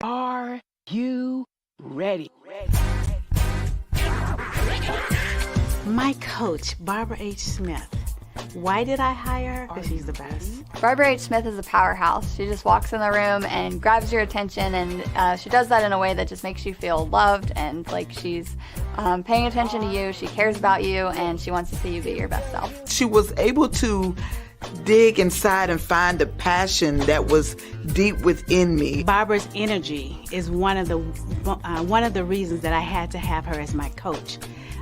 Are you ready? My coach, Barbara H. Smith. Why did I hire her? Because she's the best. Barbara H. Smith is a powerhouse. She just walks in the room and grabs your attention, and she does that in a way that just makes you feel loved and like she's paying attention to you. She cares about you, and she wants to see you be your best self. She was able to dig inside and find the passion that was deep within me. Barbara's energy is one of the reasons that I had to have her as my coach.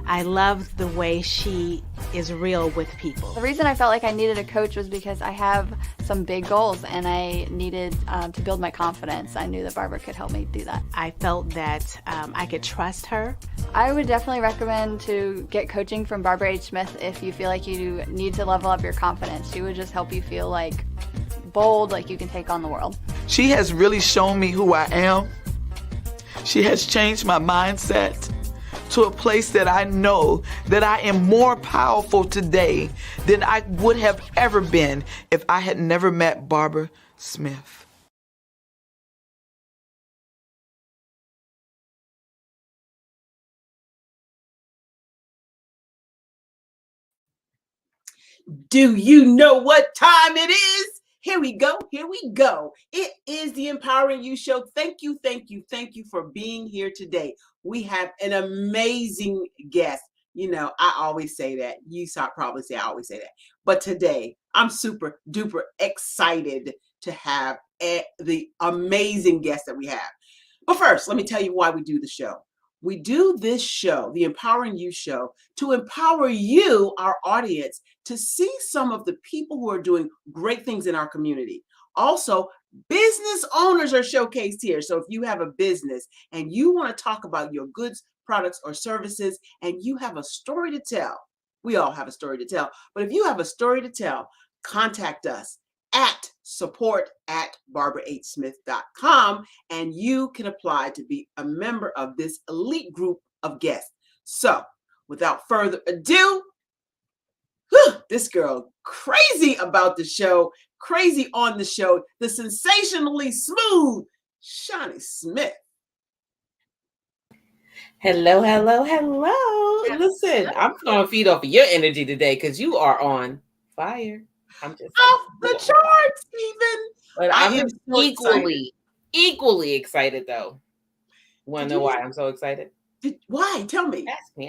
I love the way she is real with people. The reason I felt like I needed a coach was because I have some big goals and I needed to build my confidence. I knew that Barbara could help me do that. I felt that I could trust her. I would definitely recommend to get coaching from Barbara H. Smith if you feel like you need to level up your confidence. She would just help you feel like bold, like you can take on the world. She has really shown me who I am. She has changed my mindset to a place that I know that I am more powerful today than I would have ever been if I had never met Barbara Smith. Do you know what time it is? Here we go. Here we go. It is the Empowering You Show. Thank you, thank you, thank you for being here today. We have an amazing guest. You know, I always say that. You probably say I always say that. But today, I'm super duper excited to have the amazing guest that we have. But first, let me tell you why we do the show. We do this show, the Empowering You Show, to empower you, our audience, to see some of the people who are doing great things in our community. Also, business owners are showcased here. So if you have a business and you want to talk about your goods, products, or services, and you have a story to tell, we all have a story to tell, but if you have a story to tell, contact us at support@barbarahsmith.com, and you can apply to be a member of this elite group of guests. So without further ado, this girl crazy about the show, crazy on the show, the sensationally smooth Shani Smith. Hello. Listen, I'm going to feed off of your energy today because you are on fire. I'm just off the charts, even. But I'm equally excited though. Want to know why I'm so excited? Why? Tell me. Ask me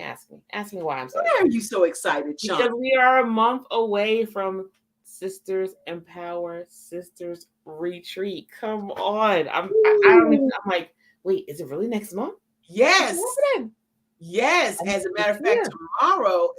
why I'm so excited. Why are you so excited, Sean? Because we are a month away from Sisters Empower Sisters Retreat. Come on. I'm like, wait, is it really next month? Yes. Yes. As a matter of fact, tomorrow,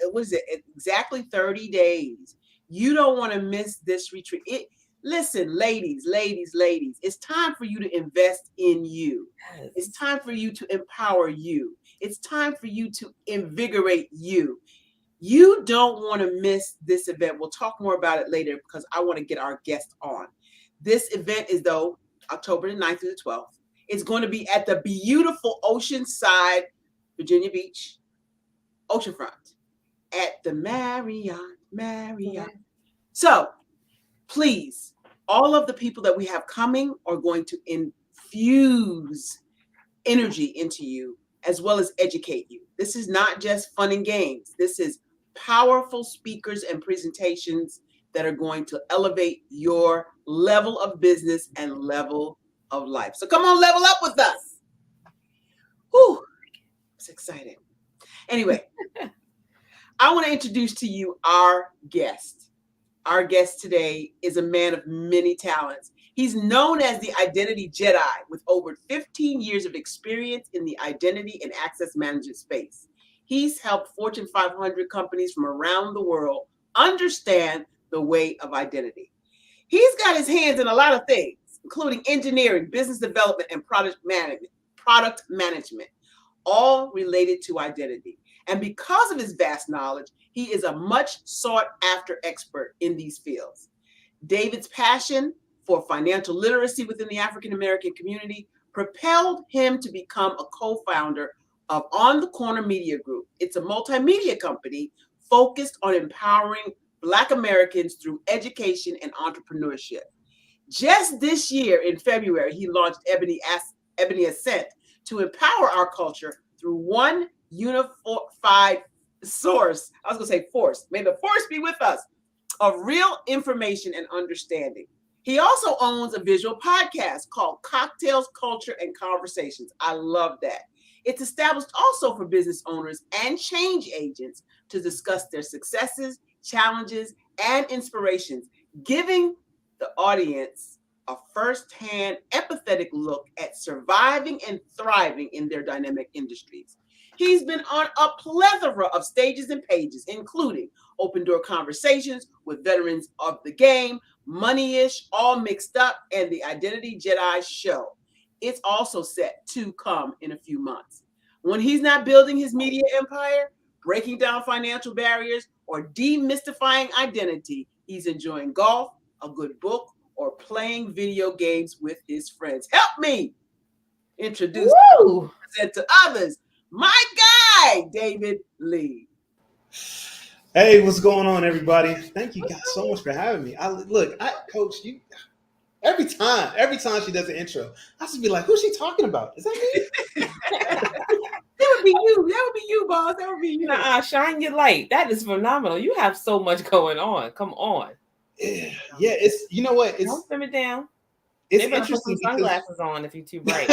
exactly 30 days. You don't want to miss this retreat. Listen, ladies, it's time for you to invest in you. Yes. It's time for you to empower you. It's time for you to invigorate you. You don't want to miss this event. We'll talk more about it later because I want to get our guest on. This event is, though, October the 9th through the 12th. It's going to be at the beautiful Oceanside, Virginia Beach, oceanfront, at the Marriott. So please, all of the people that we have coming are going to infuse energy into you as well as educate you. This is not just fun and games. This is powerful speakers and presentations that are going to elevate your level of business and level of life. So come on, level up with us. Whew, it's exciting. Anyway, I want to introduce to you our guest. Our guest today is a man of many talents. He's known as the Identity Jedi with over 15 years of experience in the identity and access management space. He's helped Fortune 500 companies from around the world understand the way of identity. He's got his hands in a lot of things, including engineering, business development, and product management, all related to identity. And because of his vast knowledge, he is a much sought after expert in these fields. David's passion for financial literacy within the African American community propelled him to become a co-founder of On the Corner Media Group. It's a multimedia company focused on empowering Black Americans through education and entrepreneurship. Just this year in February, he launched Ebony Ebony Ascent, to empower our culture through one unified source. I was going to say force. May the force be with us, of real information and understanding. He also owns a visual podcast called Cocktails, Culture, and Conversations. I love that. It's established also for business owners and change agents to discuss their successes, challenges, and inspirations, giving the audience a first-hand, empathetic look at surviving and thriving in their dynamic industries. He's been on a plethora of stages and pages, including Open Door Conversations with veterans of the game, Money-ish, All Mixed Up, and the Identity Jedi Show. It's also set to come in a few months. When he's not building his media empire, breaking down financial barriers, or demystifying identity, he's enjoying golf, a good book, or playing video games with his friends. Help me introduce and present to others my guy, David Lee. Hey, what's going on, everybody? Thank you guys so much for having me. Coach, you every time she does an intro, I should be like, who's she talking about? Is that me? That would be you. That would be you, boss. That would be you. Shine your light. That is phenomenal. You have so much going on. Come on. Yeah, it's, you know what? It's, don't slim it down. It's Maybe interesting. Put some sunglasses on if you're too bright.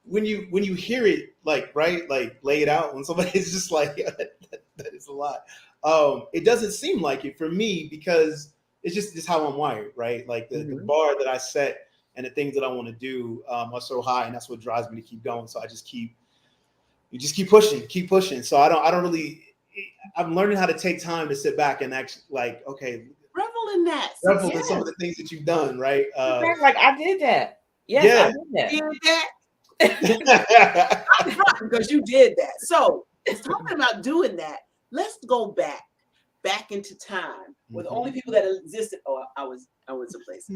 when you hear it like lay it out, when somebody's just like, yeah, that is a lot. It doesn't seem like it for me because it's just how I'm wired, right? Like the bar that I set and the things that I want to do are so high, and that's what drives me to keep going. So I just keep pushing. So I don't really. I'm learning how to take time to sit back and actually like, okay, revel in that. Revel in some of the things that you've done, right? Like I did that. Yes, I did that. Because you did that. So talking about doing that, let's go back into time with only people that existed. Oh, I was someplace.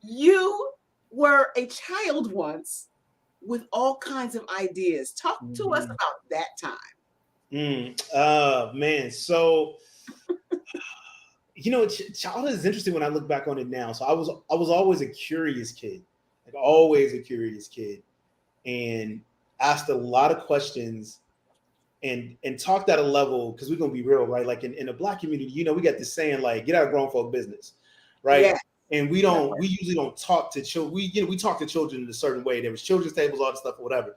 You were a child once with all kinds of ideas. Talk to us about that time. Man. So, childhood is interesting when I look back on it now. So I was always a curious kid, and asked a lot of questions and talked at a level, because we're gonna be real, right? Like in the Black community, we got this saying like, get out of grown folk business, right? Yeah. And we usually don't talk to children. We talk to children in a certain way. There was children's tables, all that stuff, or whatever.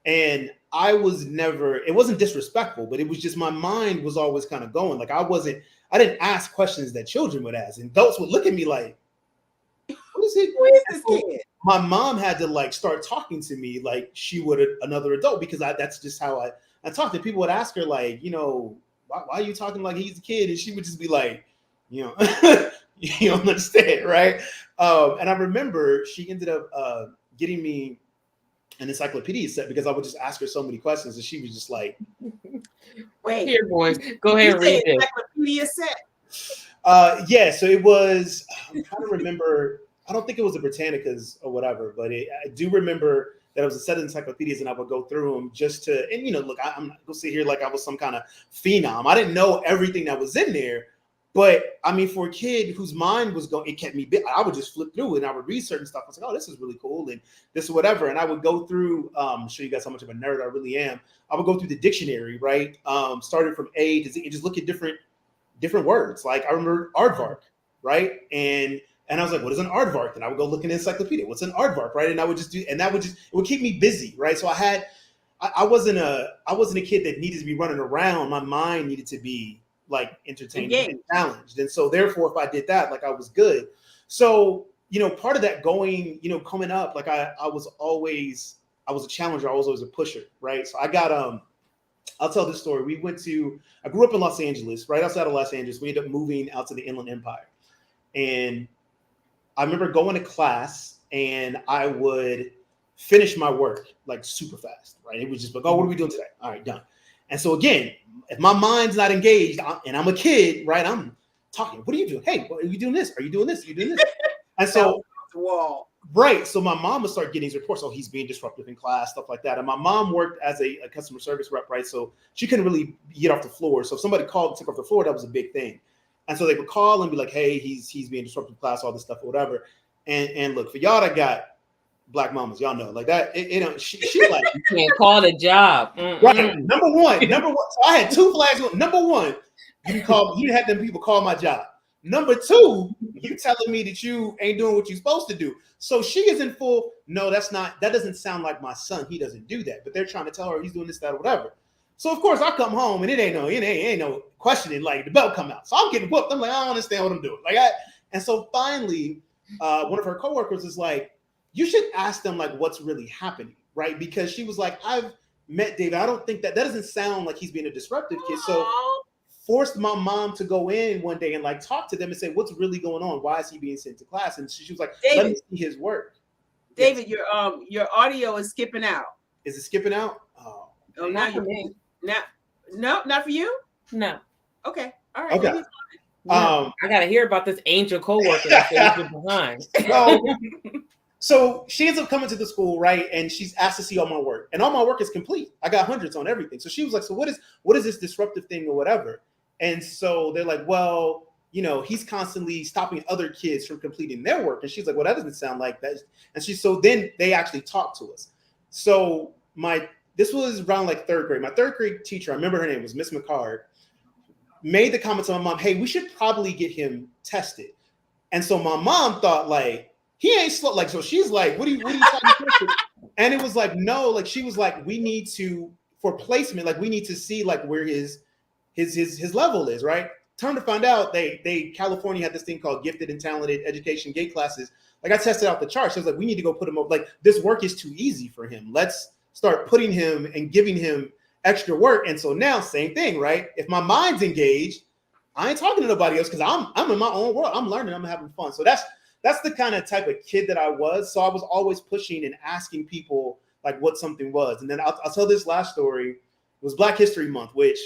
And I was never, it wasn't disrespectful, but it was just, my mind was always kind of going. Like I didn't ask questions that children would ask. And adults would look at me like, who is this kid? My mom had to like start talking to me like she would another adult, because that's just how I talked. And people would ask her like, why are you talking like he's a kid? And she would just be like, you don't understand, right? And I remember she ended up getting me an encyclopedia set, because I would just ask her so many questions, and she was just like, "Wait, here, boys, go ahead and read it." Encyclopedia set. Yeah. So it was. I'm trying to remember. I don't think it was the Britannicas or whatever, but I do remember that it was a set of encyclopedias, and I would go through them just to. And look, I'm not gonna sit here like I was some kind of phenom. I didn't know everything that was in there. But I mean, for a kid whose mind was going, it kept me big. I would just flip through it and I would read certain stuff. I was like, oh, this is really cool. And this is whatever. And I would go through, show you guys how much of a nerd I really am. I would go through the dictionary, right? Starting from A to Z, and just look at different words. Like I remember aardvark, right? And I was like, what is an aardvark? And I would go look in the encyclopedia. What's an aardvark, right? And I would just do, and it would keep me busy, right? So I wasn't a kid that needed to be running around. My mind needed to be like entertained and challenged. And so therefore, if I did that, like I was good. So, part of that going, coming up, like I was a challenger. I was always a pusher. Right. So I got, I'll tell this story. I grew up in Los Angeles, right outside of Los Angeles. We ended up moving out to the Inland Empire. And I remember going to class and I would finish my work like super fast. Right. It was just like, oh, what are we doing today? All right, done. And so again, if my mind's not engaged and I'm a kid, right, I'm talking. What are you doing? Hey, are you doing this? Are you doing this? Are you doing this? And so, right. So my mom would start getting these reports. Oh, he's being disruptive in class, stuff like that. And my mom worked as a customer service rep, right? So she couldn't really get off the floor. So if somebody called and took off the floor, that was a big thing. And so they would call and be like, hey, he's being disruptive to class, all this stuff or whatever. And look, for y'all that got Black mamas, y'all know like that. She like you can't call it a job. right. Number one. So I had 2 flags. Number one, you had them people call my job. Number 2, you telling me that you ain't doing what you're supposed to do. So she is in full. No, that doesn't sound like my son. He doesn't do that. But they're trying to tell her he's doing this, that, or whatever. So of course I come home and it ain't no questioning. Like the belt come out. So I'm getting whooped. I'm like, I don't understand what I'm doing. And so finally, one of her coworkers is like, you should ask them like what's really happening, right? Because she was like, I've met David. I don't think that doesn't sound like he's being a disruptive kid. So forced my mom to go in one day and like talk to them and say, what's really going on? Why is he being sent to class? And she was like, David, let me see his work. David, yes. Your audio is skipping out. Is it skipping out? Oh, not for me. No, not for you? No. Okay. All right. Okay. I gotta hear about this angel coworker that's behind. So she ends up coming to the school, right? And she's asked to see all my work. And all my work is complete. I got 100s on everything. So she was like, so what is this disruptive thing or whatever? And so they're like, well, he's constantly stopping other kids from completing their work. And she's like, well, that doesn't sound like that. And so then they actually talked to us. So this was around like 3rd grade. My 3rd grade teacher, I remember her name was Miss McCard, made the comment to my mom, hey, we should probably get him tested. And so my mom thought like, he ain't slow. Like, so she's like, what are you trying to test? And it was like, no, like she was like, we need to, for placement, like we need to see like where his level is, right? Turn to find out California had this thing called gifted and talented education gate classes. Like I tested out the charts. So I was like, we need to go put him up. Like this work is too easy for him. Let's start putting him and giving him extra work. And so now same thing, right? If my mind's engaged, I ain't talking to nobody else because I'm in my own world. I'm learning, I'm having fun. So that's the kind of type of kid that I was. So I was always pushing and asking people like what something was. And then I'll tell this last story. It was Black History Month, which,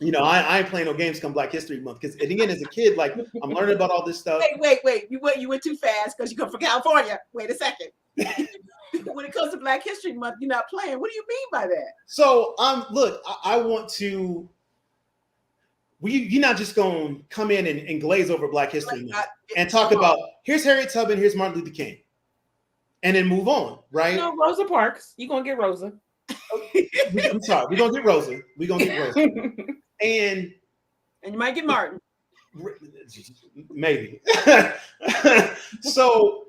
I ain't playing no games come Black History Month. Because again, as a kid, like I'm learning about all this stuff. Wait. You went too fast because you come from California. Wait a second. When it comes to Black History Month, you're not playing. What do you mean by that? So look, I want to. You're not just going to come in and glaze over Black History Month and talk about, here's Harriet Tubman, here's Martin Luther King, and then move on, right? No, Rosa Parks. You're going to get Rosa. I'm sorry. We're going to get Rosa. And you might get Martin. Maybe. So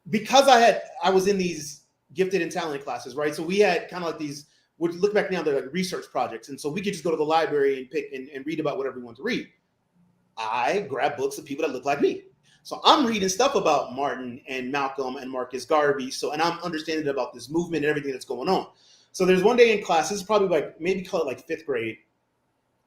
because I was in these gifted and talented classes, right? So we had kind of like these, would look back now, they're like research projects. And so we could just go to the library and pick and read about whatever we want to read. I grab books of people that look like me. So I'm reading stuff about Martin and Malcolm and Marcus Garvey. And I'm understanding about this movement and everything that's going on. So there's one day in class, this is probably like, maybe call it like 5th grade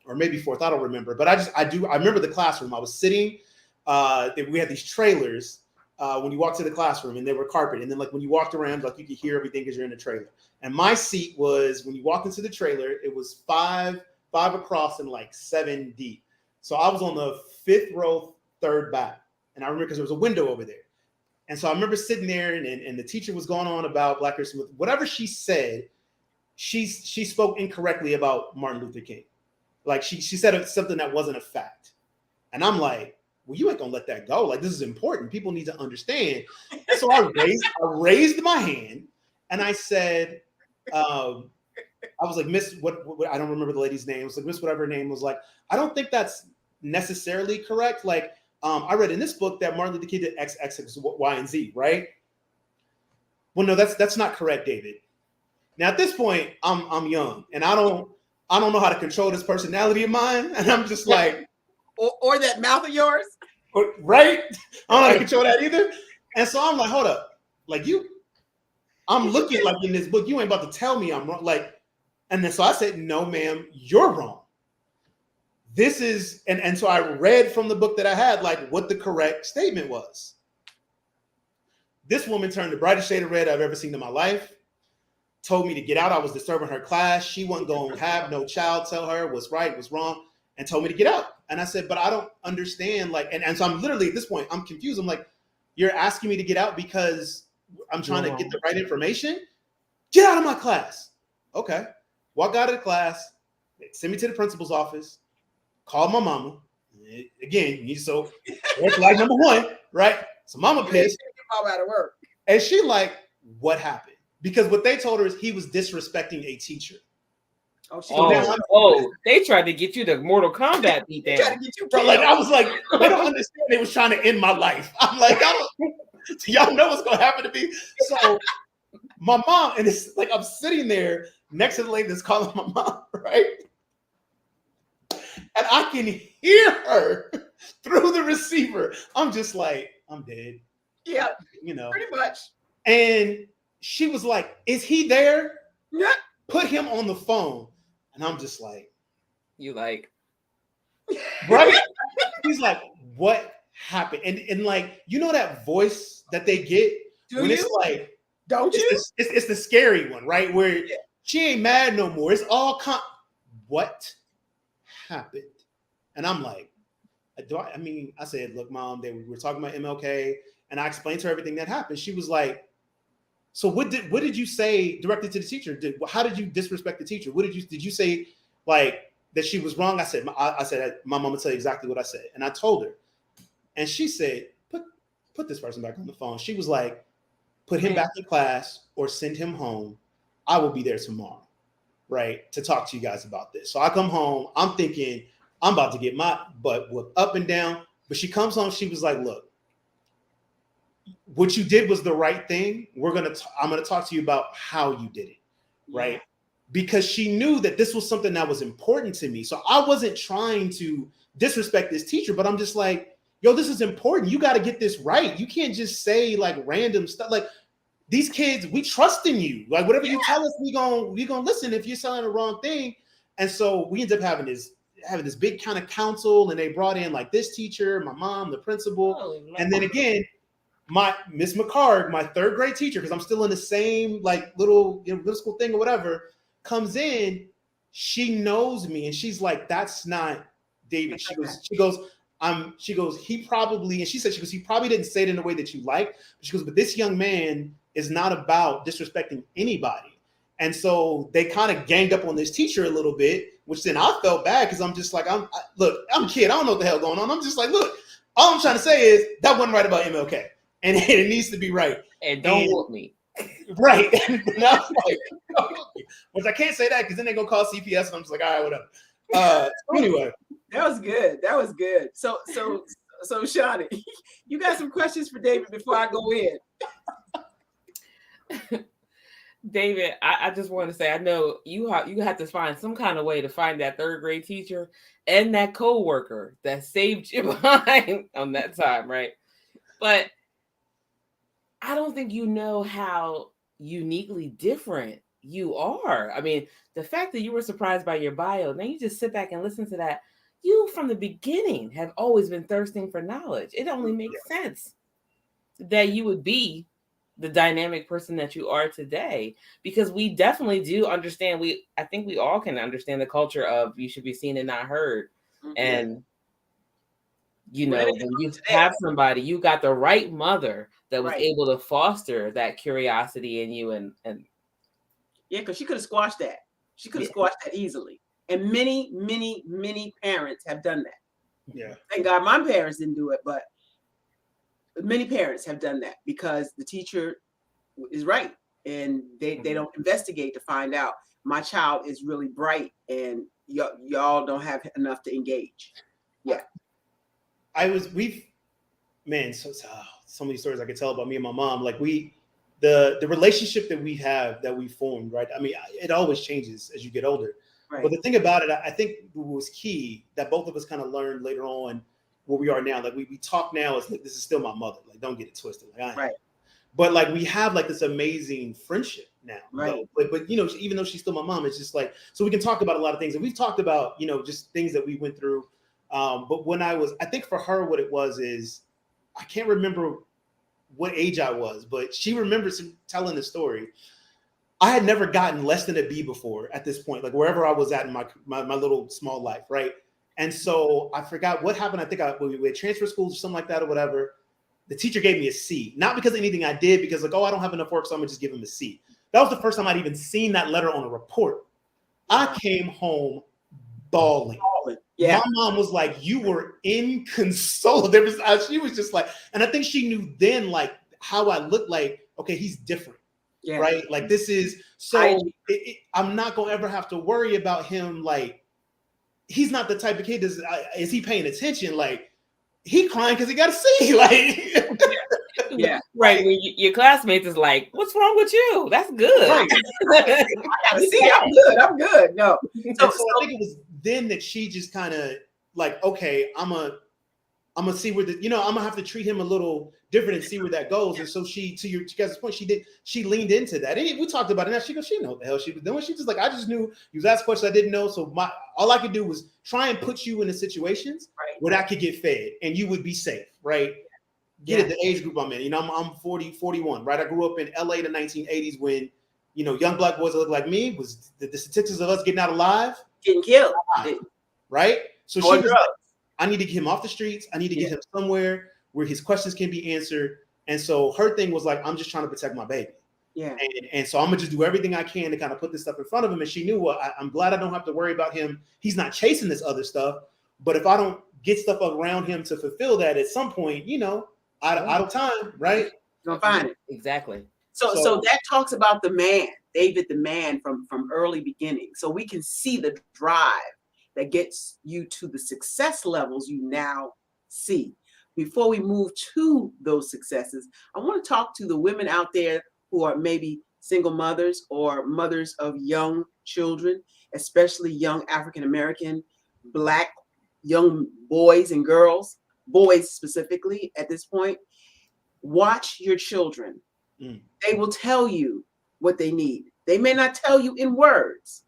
or maybe 4th, I don't remember. But I remember the classroom. I was sitting, we had these trailers when you walked to the classroom and they were carpet. And then like when you walked around, like you could hear everything because you're in a trailer. And my seat was, when you walked into the trailer, it was 5 across and like 7 deep. So I was on the 5th row, 3rd back. And I remember because there was a window over there. And so I remember sitting there and the teacher was going on about Black History Month. Whatever she said, she spoke incorrectly about Martin Luther King. Like she said something that wasn't a fact. And I'm like, well, you ain't gonna let that go. Like, this is important. People need to understand. So I raised my hand and I said, I was like, Miss, what I don't remember the lady's name. It was like, Miss, whatever her name was, like, I don't think that's necessarily correct. Like, I read in this book that Martin Luther King did X, X, X, Y, and Z, right? Well, no, that's not correct, David. Now at this point, I'm young and I don't know how to control this personality of mine. And I'm just like, or that mouth of yours. Right? I don't know how to control that either. And so I'm like, hold up. Like I'm looking like in this book, you ain't about to tell me I'm wrong. Like, and then so I said, no, ma'am, you're wrong. This is, and so I read from the book that I had, like what the correct statement was. This woman turned the brightest shade of red I've ever seen in my life, told me to get out. I was disturbing her class. She wasn't going to have no child tell her what's right, what's wrong, and told me to get out. And I said, but I don't understand. Like, and so I'm literally at this point, I'm confused. I'm like, you're asking me to get out because I'm trying to get the right information? Get out of my class. Okay. Walk out of the class, send me to the principal's office, call my mama, Again, so red flag number one, right? So mama pissed. Mom out of work. And she like, what happened? Because what they told her is he was disrespecting a teacher. They tried to get you to Mortal Kombat beat down. Trying to get you Bro, like I was like, they don't understand. They was trying to end my life. I'm like, y'all know what's gonna happen to me. So my mom, and it's like I'm sitting there next to the lady that's calling my mom, right? And I can hear her through the receiver. I'm just like, I'm dead. Yeah, pretty much. And she was like, is he there? Yeah. Put him on the phone. And I'm just like, you like, right? He's like, what happened? And like, that voice that they get it's like, don't you? It's the scary one, right? Where she ain't mad no more. It's all what happened? And I'm like, I said, look, Mom, we were talking about MLK, and I explained to her everything that happened. She was like, so what did you say directly to the teacher? How did you disrespect the teacher? Did you say like that she was wrong? I said, my mom will tell you exactly what I said. And I told her, and she said, put this person back on the phone. She was like, put him back in class or send him home. I will be there tomorrow, right, to talk to you guys about this. So I come home, I'm thinking I'm about to get my butt whooped up and down. But she comes home, she was like, look, what you did was the right thing. I'm gonna talk to you about how you did it, right? Yeah. Because she knew that this was something that was important to me. So I wasn't trying to disrespect this teacher, but I'm just like, yo, this is important. You got to get this right. You can't just say like random stuff. Like these kids, we trust in you. Like whatever you tell us, we gonna listen if you're saying the wrong thing. And so we ended up having this big kind of council, and they brought in like this teacher, my mom, the principal, and then again, my Miss McCarg, my third grade teacher, because I'm still in the same like little middle school thing or whatever, comes in. She knows me, and she's like, "That's not David." She goes, he probably, and she said, he probably didn't say it in the way that you like. She goes, but this young man is not about disrespecting anybody. And so they kind of ganged up on this teacher a little bit, which then I felt bad because I'm just like, I'm a kid. I don't know what the hell going on. I'm just like, look, all I'm trying to say is that wasn't right about MLK. And it needs to be right. And don't whoop me. Right. And I was like, which I can't say that because then they're going to call CPS. And I'm just like, all right, whatever. Anyway. That was good. So Shani, you got some questions for David before I go in? David, I just want to say, I know you have to find some kind of way to find that third grade teacher and that coworker that saved you behind on that time, right? But I don't think you know how uniquely different you are. I mean, the fact that you were surprised by your bio, then you just sit back and listen to that. You, from the beginning, have always been thirsting for knowledge. It only makes sense that you would be the dynamic person that you are today, because we definitely do understand. I think we all can understand the culture of you should be seen and not heard. Mm-hmm. And, when you have somebody, you got the right mother that was able to foster that curiosity in you. And yeah, because she could have squashed that. She could have squashed that easily. And many, many, many parents have done that. Yeah. Thank God my parents didn't do it, but many parents have done that because the teacher is right. And they don't investigate to find out my child is really bright and y'all don't have enough to engage. Yeah. So many stories I could tell about me and my mom. Like the relationship that we formed, right? I mean, it always changes as you get older. Right. But the thing about it, I think was key that both of us kind of learned later on where we are now. Like we talk now as like, this is still my mother. Like, don't get it twisted. Like I am. Right. But like we have like this amazing friendship now. Right. But even though she's still my mom, it's just like, so we can talk about a lot of things. And we've talked about, just things that we went through. But when I think for her, what it was is, I can't remember what age I was, but she remembers telling the story. I had never gotten less than a B before at this point, like wherever I was at in my little small life, right? And so I forgot what happened. I think we had transfer schools or something like that or whatever. The teacher gave me a C, not because of anything I did, because like, I don't have enough work, so I'm gonna just give him a C. That was the first time I'd even seen that letter on a report. I came home bawling. Yeah. My mom was like, you were inconsolable. She was just like, and I think she knew then, like, how I looked like, okay, he's different. Yeah. Right? Like, this is, so I'm not going to ever have to worry about him. Like, he's not the type of kid is he paying attention? Like, he crying because he got to see. Like, yeah. Right. When your classmates is like, what's wrong with you? That's good. Right. I gotta see. I'm good. No. So I think it was then that she just kind of like, okay, I'm gonna see where I'm gonna have to treat him a little different and see where that goes. And so she, to your guys' point, she leaned into that. And we talked about it. Now she goes, she didn't know what the hell she was doing. She just like, I just knew you was asking questions I didn't know. So all I could do was try and put you in the situations where I could get fed and you would be safe, right? Get at the age group I'm in. I'm 40, 41, right? I grew up in LA in the 1980s when, young black boys that look like me was the statistics of us getting out alive. Getting killed. Right? So she was like, I need to get him off the streets. I need to get him somewhere where his questions can be answered. And so her thing was like, I'm just trying to protect my baby. Yeah. And so I'm gonna just do everything I can to kind of put this stuff in front of him. And she knew, I'm glad I don't have to worry about him. He's not chasing this other stuff. But if I don't get stuff around him to fulfill that at some point, out of time, right? You're gonna find it. Exactly. So that talks about the man, David, the man from early beginning. So we can see the drive that gets you to the success levels you now see. Before we move to those successes, I want to talk to the women out there who are maybe single mothers or mothers of young children, especially young African-American, Black young boys and girls, boys specifically at this point. Watch your children. They will tell you what they need. They may not tell you in words,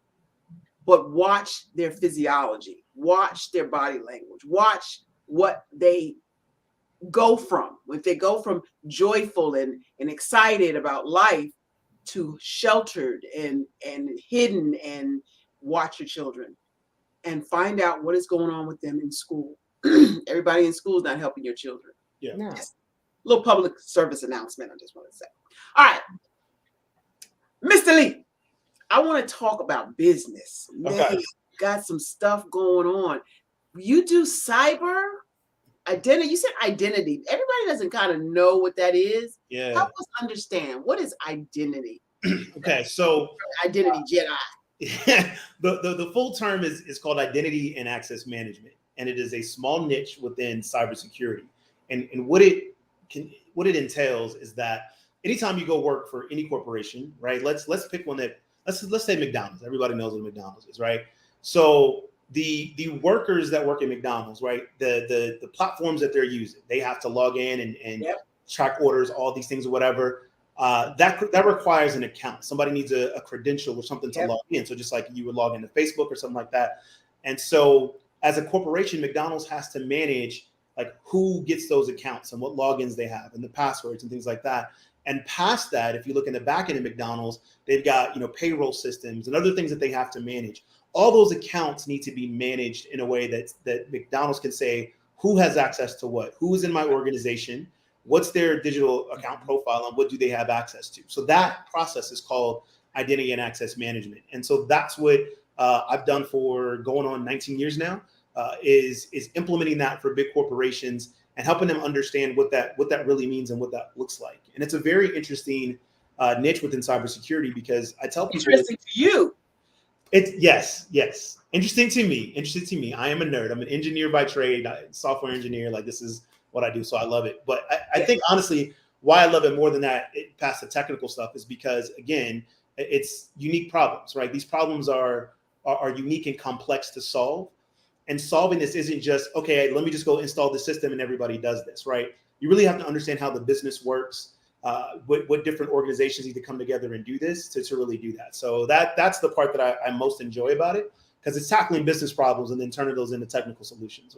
but watch their physiology, watch their body language, watch what they go from. If they go from joyful and excited about life to sheltered and hidden, and watch your children and find out what is going on with them in school. Everybody in school is not helping your children. Yeah. No. Just a little public service announcement I just want to say. All right. Mr. Lee, I want to talk about business. Man, got some stuff going on. You do cyber identity. You said identity. Everybody doesn't kind of know what that is. Yeah. Help us understand, what is identity? Okay, so Identity Jedi. the full term is called identity and access management, and it is a small niche within cybersecurity. And what it entails is that anytime you go work for any corporation, right? Let's pick one that let's say McDonald's. Everybody knows what McDonald's is, right? So the workers that work at McDonald's, right? The platforms that they're using, they have to log in and track orders, all these things or whatever. That requires an account. Somebody needs a credential or something to log in. So just like you would log into Facebook or something like that. And so as a corporation, McDonald's has to manage like who gets those accounts and what logins they have and the passwords and things like that. And past that, if you look in the back end of McDonald's, they've got payroll systems and other things that they have to manage. All those accounts need to be managed in a way that McDonald's can say who has access to what, who is in my organization, what's their digital account profile, and what do they have access to. So that process is called identity and access management. And so that's what I've done for going on 19 years now, is implementing that for big corporations and helping them understand what that really means and what that looks like. And it's a very interesting niche within cybersecurity, because I tell people— Interesting to you. Yes. Interesting to me. I am a nerd. I'm an engineer by trade, software engineer. Like, this is what I do. So I love it. But I think honestly, why I love it more than that, past the technical stuff, is because, again, it's unique problems, right? These problems are unique and complex to solve. And solving this isn't just, okay, let me just go install the system and everybody does this, right? You really have to understand how the business works, what different organizations need to come together and do this to really do that. So that's the part that I most enjoy about it, because it's tackling business problems and then turning those into technical solutions,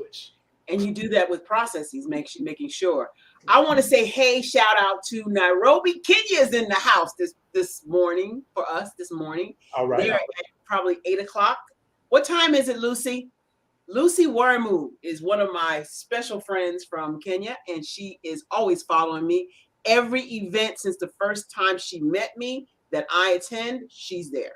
And you do that with processes, making sure. I want to say, hey, shout out to Nairobi. Kenya is in the house this morning for us this morning. All right. They're at probably 8 o'clock. What time is it, Lucy? Lucy Waramu is one of my special friends from Kenya, and she is always following me. Every event since the first time she met me that I attend, she's there.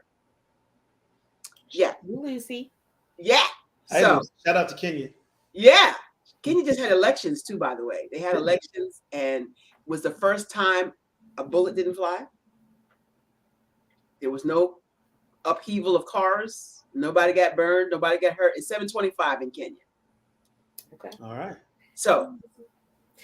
Yeah. Lucy. Yeah. So shout out to Kenya. yeah, Kenya just had elections too. By the way, they had elections, and was the first time a bullet didn't fly. There was no upheaval of cars. Nobody got burned. Nobody got hurt. It's 7:25 in Kenya. Okay. All right. So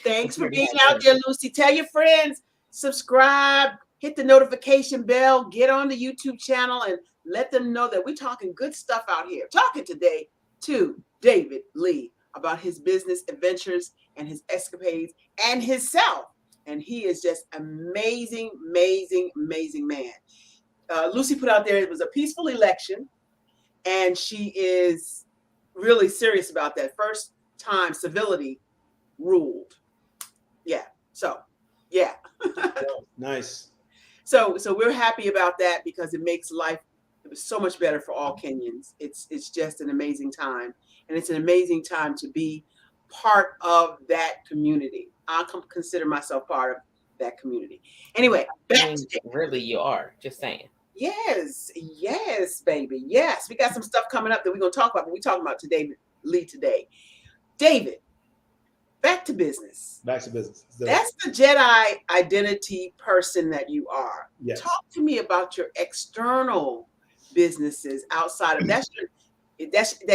thanks for Pretty being high out there, Lucy. Tell your friends, subscribe, hit the notification bell, get on the YouTube channel, and let them know that we're talking good stuff out here. Talking today to David Lee about his business adventures and his escapades and himself. And he is just amazing, amazing, amazing man. Lucy put out there it was a peaceful election, and she is really serious about that. First time civility ruled. Yeah. So, yeah. Nice. So we're happy about that because it makes life so much better for all Kenyans. It's just an amazing time, and it's an amazing time to be part of that community. I consider myself part of that community. Anyway, back to really, you are just saying. Yes, baby. Yes, we got some stuff coming up that we're gonna talk about. But we're talking about David Lee today. David, back to business. Back to business. That's the Jedi identity person that you are. Yes. Talk to me about your external businesses outside of that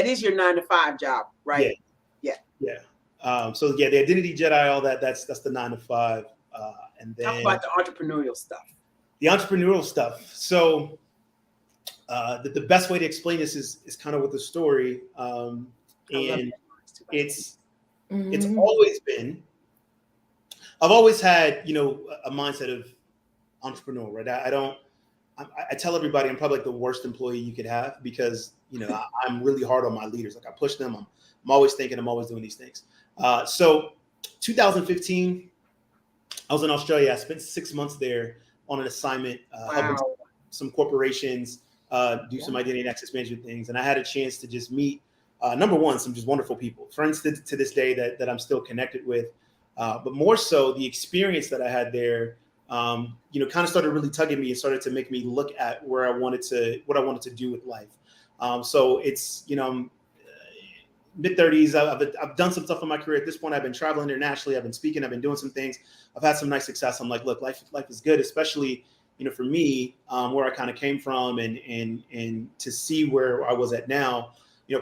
is your 9-to-5 job, right? Yeah. So yeah, the identity Jedi, all that. That's the 9-to-5, and then talk about the entrepreneurial stuff. The entrepreneurial stuff. So the best way to explain this is kind of with the story, and it's always been. I've always had a mindset of entrepreneur, right? I tell everybody I'm probably like the worst employee you could have because I'm really hard on my leaders. Like I push them. I'm always thinking. I'm always doing these things. So 2015, I was in Australia. I spent 6 months there on an assignment, helping some corporations do some identity and access management things. And I had a chance to just meet, number one, some just wonderful people, friends to this day that I'm still connected with. But more so, the experience that I had there, kind of started really tugging me and started to make me look at what I wanted to do with life. So it's, mid-30s. I've done some stuff in my career. At this point, I've been traveling internationally. I've been speaking. I've been doing some things. I've had some nice success. I'm like, look, life is good, especially, for me, where I kind of came from and to see where I was at now.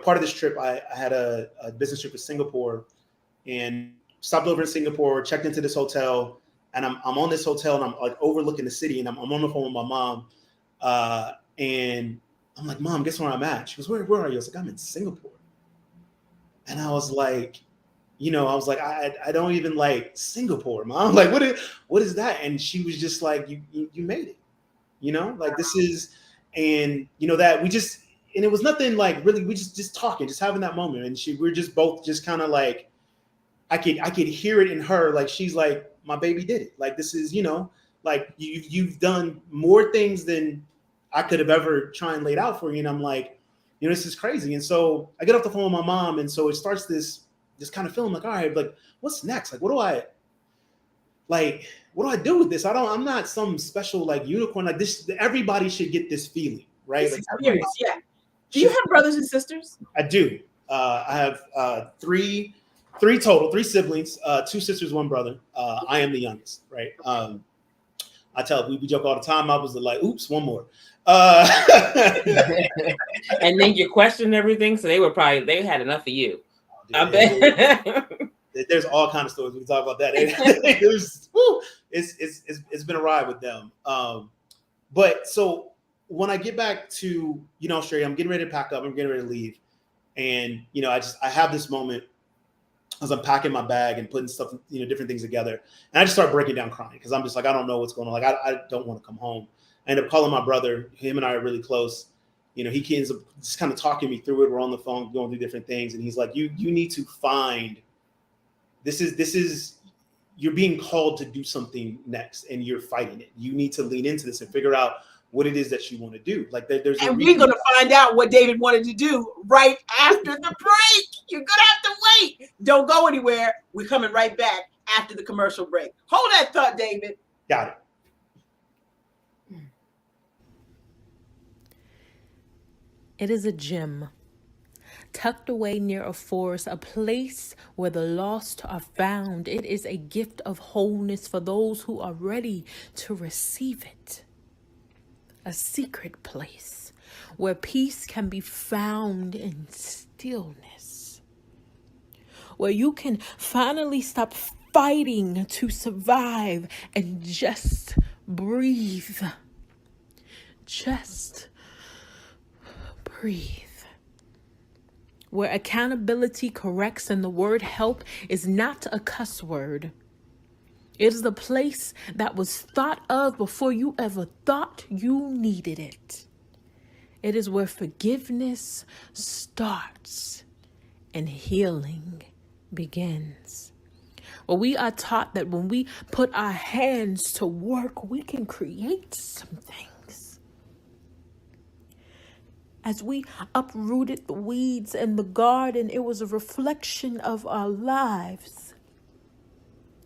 Part of this trip, I had a business trip to Singapore and stopped over in Singapore, checked into this hotel, and I'm on this hotel and I'm like overlooking the city and I'm on the phone with my mom. And I'm like, Mom, guess where I'm at? She goes, where are you? I was like, I'm in Singapore. And I was like, I don't even like Singapore, Mom. Like, what is that? And she was just like, you made it, like this is, and that we just, and it was nothing like really, we just talking, just having that moment. And we're just both just kind of like, I could hear it in her. Like, she's like, my baby did it. Like, this is, like you've done more things than I could have ever tried and laid out for you. And I'm like, this is crazy. And so I get off the phone with my mom. And so it starts this kind of feeling like, all right, like, what's next? Like, what do I do with this? I'm not some special like unicorn. Like this, everybody should get this feeling, right? Like, yeah. Do you have brothers and sisters? I do. I have three total, 3 siblings, 2 sisters, 1 brother. I am the youngest, right? I tell we joke all the time. I was like, oops, one more. And then you question everything, so they had enough of you. I bet. There's all kinds of stories we can talk about that. It's been a ride with them. But so when I get back to Australia, I'm getting ready to pack up. I'm getting ready to leave, and I have this moment as I'm packing my bag and putting stuff, different things together, and I just start breaking down crying because I'm just like, I don't know what's going on. Like I don't want to come home. I end up calling my brother. Him and I are really close. He ends up just kind of talking me through it. We're on the phone going through different things, and he's like, you need to find. This is you're being called to do something next, and you're fighting it. You need to lean into this and figure out what it is that you want to do. Like there's and we're going to find out what David wanted to do right after the break. You're going to have to wait. Don't go anywhere. We're coming right back after the commercial break. Hold that thought, David. Got it. It is a gym. tucked away near a forest, a place where the lost are found. It is a gift of wholeness for those who are ready to receive it. A secret place where peace can be found in stillness, where you can finally stop fighting to survive and just breathe. Just breathe. Where accountability corrects and the word help is not a cuss word. It is the place that was thought of before you ever thought you needed it. It is where forgiveness starts and healing begins. Well, we are taught that when we put our hands to work, we can create some things. As we uprooted the weeds in the garden, it was a reflection of our lives.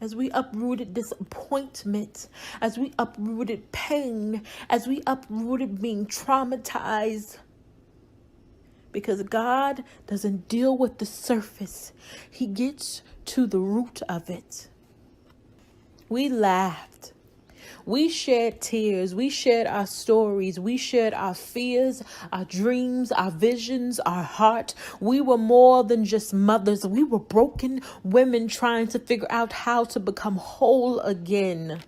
As we uprooted disappointment, as we uprooted pain, as we uprooted being traumatized. Because God doesn't deal with the surface. He gets to the root of it. We laughed. We shared tears. We shared our stories. We shared our fears, our dreams, our visions, our heart. We were more than just mothers. We were broken women trying to figure out how to become whole again.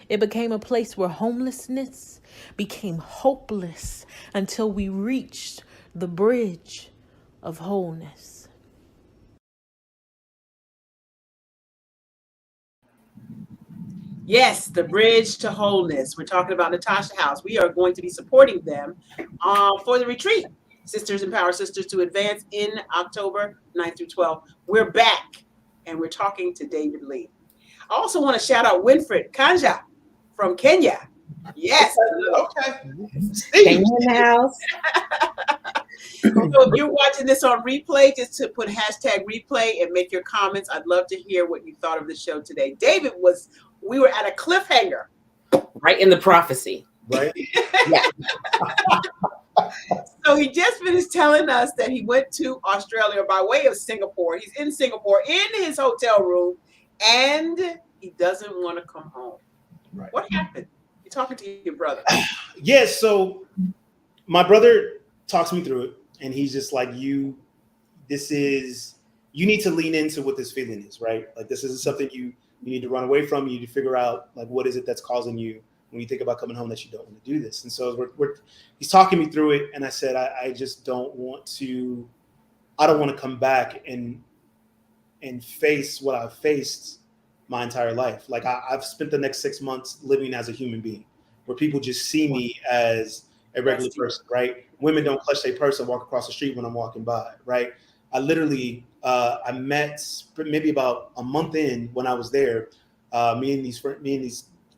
It became a place where homelessness became hopeless until we reached the bridge of wholeness. Yes, the bridge to wholeness. We're talking about Natasha House. We are going to be supporting them for the retreat, Sisters Empower Sisters to Advance, in October 9th through 12th. We're back, and we're talking to David Lee. I also want to shout out Winfred Kanja from Kenya. Yes. Okay. Kenya in the house. So if you're watching this on replay, just to put hashtag replay and make your comments. I'd love to hear what you thought of the show today. David we were at a cliffhanger. Right in the prophecy. Right? Yeah. So he just finished telling us that he went to Australia by way of Singapore. He's in Singapore in his hotel room, and he doesn't want to come home. Right. What happened? You're talking to your brother. Yes. So my brother talks me through it, and he's just like, you need to lean into what this feeling is, right? Like, this isn't something you need to run away from. You need to figure out, like, what is it that's causing you when you think about coming home that you don't want to do this. And so he's talking me through it, and I said, I just don't want to. I don't want to come back and face what I've faced my entire life. Like, I've spent the next 6 months living as a human being, where people just see me as a regular person, right? Women don't clutch their purse and walk across the street when I'm walking by, right? I literally, I met maybe about a month in when I was there. Me and these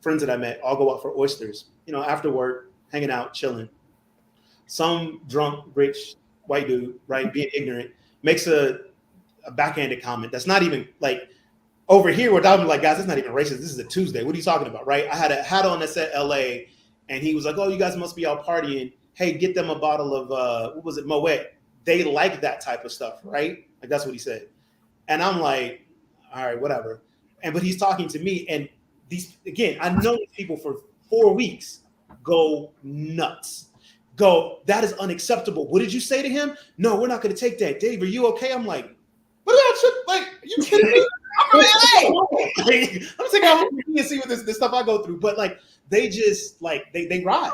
friends that I met all go out for oysters, after work, hanging out, chilling. Some drunk, rich white dude, right, being ignorant, makes a backhanded comment that's not even like over here. We're talking like, guys, it's not even racist. This is a Tuesday. What are you talking about, right? I had a hat on that said LA, and he was like, "Oh, you guys must be out partying. Hey, get them a bottle of what was it, Moet." They like that type of stuff, right? Like, that's what he said. And I'm like, all right, whatever. But he's talking to me, and I know these people for 4 weeks go nuts. That is unacceptable. What did you say to him? No, we're not going to take that. Dave, are you okay? I'm like, what about shit? Like, are you kidding me? I'm from LA. I'm taking out and see what this stuff I go through. But like, they just like they ride.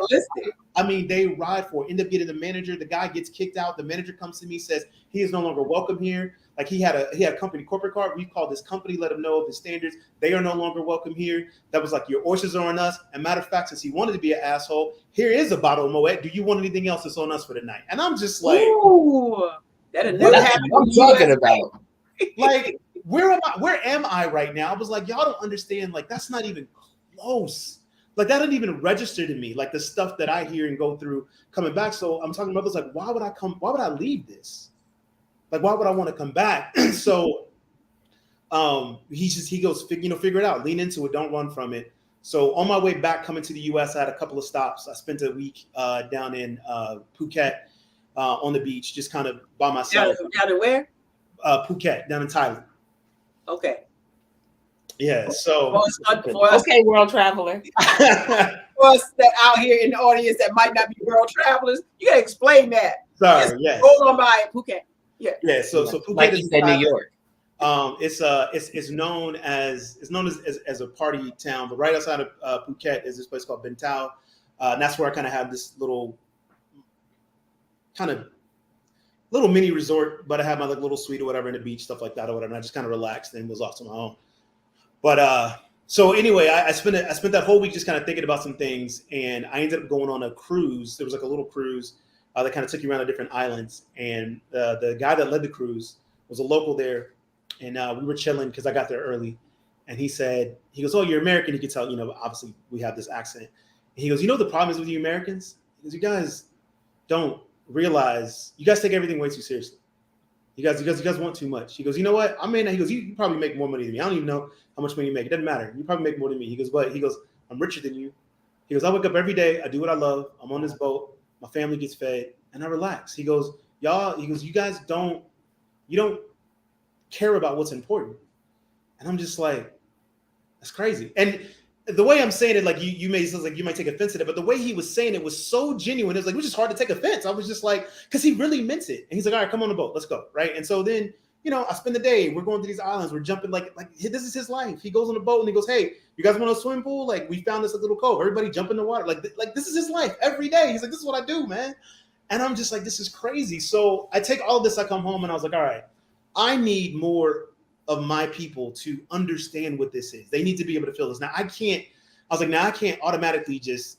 I mean, they ride for it. End up getting the manager. The guy gets kicked out. The manager comes to me, says he is no longer welcome here. Like, he had a company corporate card. We called this company, let him know of the standards. They are no longer welcome here. That was like, your oysters are on us. And matter of fact, since he wanted to be an asshole, here is a bottle of Moet. Do you want anything else that's on us for the night? And I'm just like, ooh, that'll never happen. I'm talking about. Like, where am I right now? I was like, y'all don't understand. Like, that's not even close. Like, that didn't even register to me. Like, the stuff that I hear and go through coming back. So I'm talking about this, like, why would I leave this? Like, why would I want to come back? So he goes, figure it out, lean into it, don't run from it. So on my way back coming to the US, I had a couple of stops. I spent a week down in Phuket. on the beach, just kind of by myself. Down in where? Phuket, down in Thailand. Okay. Yeah. So For us, Okay, world traveler. for us that out here in the audience that might not be world travelers, you gotta explain that. sorry. Yes. Roll on by Phuket. Yeah. Yeah. So Phuket Like is you said, New Thailand. York. It's known as a party town, but right outside of Phuket is this place called Bintao, and that's where I kind of had this little mini resort. But I had my like little suite or whatever in the beach, stuff like that or whatever. And I just kind of relaxed and was off to my own. But so anyway, I spent that whole week just kind of thinking about some things, and I ended up going on a cruise. There was like a little cruise that kind of took you around the different islands, and the guy that led the cruise was a local there. And we were chilling because I got there early. And he goes, oh, you're American. You can tell, obviously we have this accent. And he goes, the problem is with you Americans? He goes, you guys don't realize, you guys take everything way too seriously. You guys want too much. He goes, you know what? I mean, he goes, you probably make more money than me. I don't even know how much money you make. It doesn't matter. You probably make more than me. He goes, I'm richer than you. He goes, I wake up every day. I do what I love. I'm on this boat. My family gets fed and I relax. He goes, you guys don't care about what's important. And I'm just like, that's crazy. And the way I'm saying it, like you might take offense to it, but the way he was saying it was so genuine. It was like, it was just hard to take offense. I was just like, because he really meant it. And he's like, all right, come on the boat, let's go. Right. And so then, I spend the day, we're going to these islands, we're jumping like this is his life. He goes on the boat and he goes, hey, you guys want a swimming pool? Like we found this little cove. Everybody jump in the water. Like this is his life every day. He's like, this is what I do, man. And I'm just like, this is crazy. So I take all of this, I come home and I was like, all right, I need more of my people to understand what this is. They need to be able to feel this. Now I can't automatically just,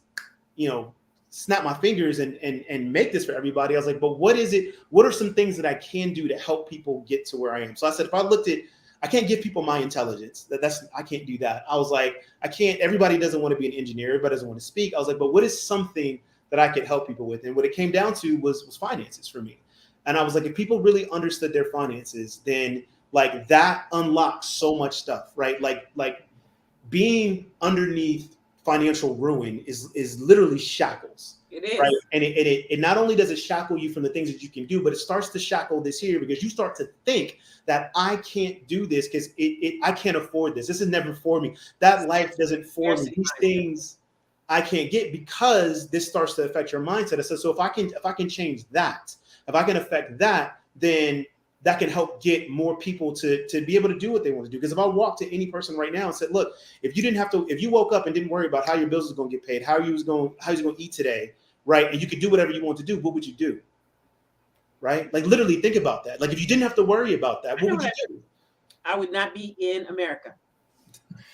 snap my fingers and make this for everybody. I was like, but what is it? What are some things that I can do to help people get to where I am? So I said, if I can't give people my intelligence. I can't do that. I was like, everybody doesn't want to be an engineer, everybody doesn't want to speak. I was like, but what is something that I could help people with? And what it came down to was finances for me. And I was like, if people really understood their finances, then like that unlocks so much stuff, right? Like being underneath financial ruin is literally shackles. It is. Right. And it not only does it shackle you from the things that you can do, but it starts to shackle this here because you start to think that I can't do this because I can't afford this. This is never for me. That life doesn't for me. These things I can't get because this starts to affect your mindset. I said, so if I can change that, if I can affect that, then that can help get more people to be able to do what they want to do. Because if I walk to any person right now and said, look, if you woke up and didn't worry about how your bills was going to get paid, how you was going to eat today, right? And you could do whatever you want to do, what would you do? Right? Like literally think about that. Like if you didn't have to worry about that, what would you do? I would not be in America.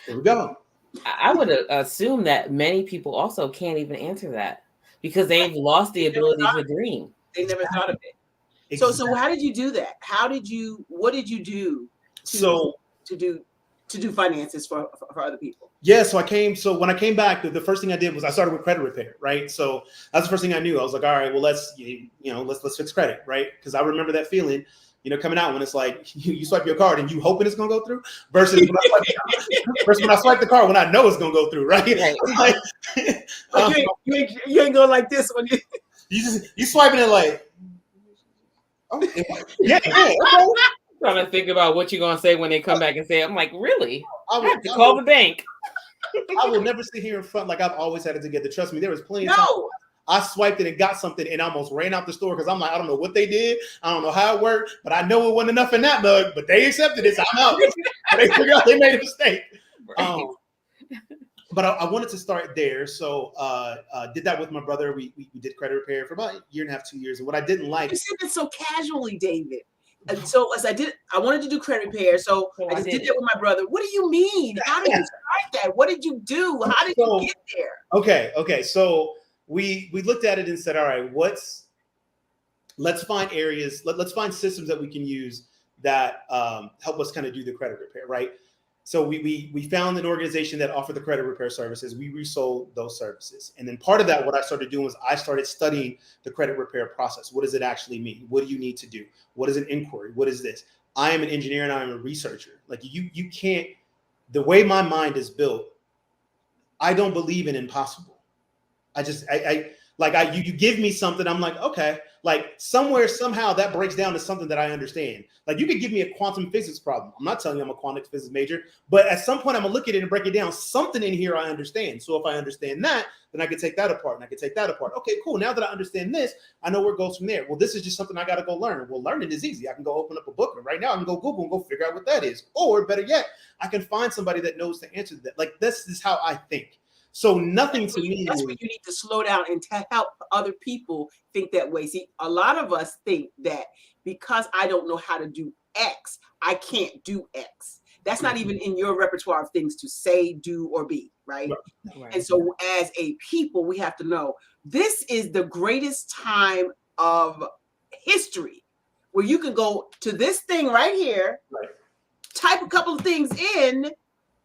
There we go. I would assume that many people also can't even answer that because they've lost the ability to dream. They never thought of it. Exactly. So how did you do that? What did you do to do finances for other people? Yeah, so when I came back, the first thing I did was I started with credit repair, right? So that's the first thing I knew. I was like, all right, well, let's fix credit, right? Because I remember that feeling, coming out when it's like you swipe your card and you hoping it's gonna go through versus when I swipe the card when I know it's gonna go through, right? Like, you ain't going like this when you swiping it like. Oh, yeah. Okay. Trying to think about what you're gonna say when they come back and say, I'm like, really? I have to call the bank. I will never sit here in front like I've always had it together. Trust me, there was plenty of times I swiped it and got something and almost ran out the store because I'm like, I don't know what they did. I don't know how it worked, but I know it wasn't enough in that mug, but they accepted it. So I'm out. They figured out they made a mistake. Right. But I wanted to start there. So did that with my brother. We did credit repair for about a year and a half, 2 years. And what I didn't like. You said it so casually, David. And so as I wanted to do credit repair. So I just did that with my brother. What do you mean? How did you start that? What did you do? How did you get there? Okay. So we looked at it and said, all right, let's find areas, let's find systems that we can use that help us kind of do the credit repair, right? So we found an organization that offered the credit repair services. We resold those services. And then part of that, what I started doing was I started studying the credit repair process. What does it actually mean? What do you need to do? What is an inquiry? What is this? I am an engineer and I'm a researcher. Like you can't, the way my mind is built, I don't believe in impossible. I Like you give me something, I'm like, okay, like somewhere, somehow that breaks down to something that I understand. Like you could give me a quantum physics problem. I'm not telling you I'm a quantum physics major, but at some point I'm gonna look at it and break it down. Something in here I understand. So if I understand that, then I can take that apart and I can take that apart. Okay, cool. Now that I understand this, I know where it goes from there. Well, this is just something I got to go learn. Well, learning is easy. I can go open up a book, and right now I can go Google and go figure out what that is. Or better yet, I can find somebody that knows the answer to that. Like this is how I think. So nothing to me. That's where you need to slow down and to help other people think that way. See, a lot of us think that because I don't know how to do X, I can't do X. That's not even in your repertoire of things to say, do, or be, right? Right. And so as a people, we have to know this is the greatest time of history where you can go to this thing right here, Right. type a couple of things in.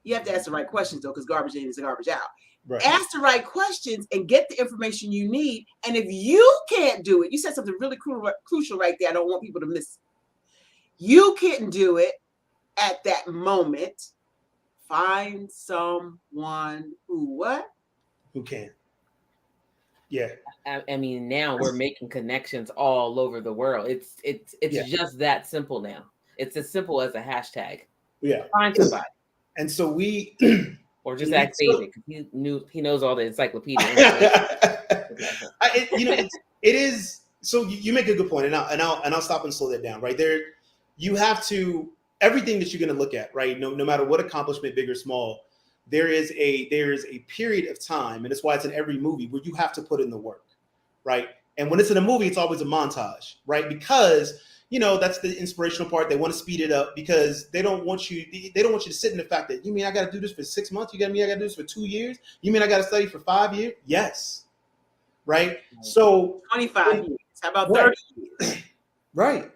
You have to ask the right questions, though, because garbage in is garbage out. Right. Ask the right questions and get the information you need. And if you can't do it, you said something really crucial right there. I don't want people to miss. You can't do it at that moment. Find someone who what? Who can? Yeah. I mean, now we're making connections all over the world. It's Yeah. just that simple now. It's as simple as a hashtag. Yeah. Find somebody. And so we Or just ask David, because he knows all the encyclopedia. It is. So you make a good point, and I'll stop and slow that down. Right there, you have to everything that you're going to look at. Right, no matter what accomplishment, big or small, there is a period of time, and that's why it's in every movie where you have to put in the work. Right, and when it's in a movie, it's always a montage. Right, because that's the inspirational part. They want to speed it up because they don't want you to sit in the fact that, you mean I got to do this for 6 months? You got me? I got to do this for 2 years? You mean I got to study for 5 years? Yes. Right. So 25 years. How about 30 years? Right.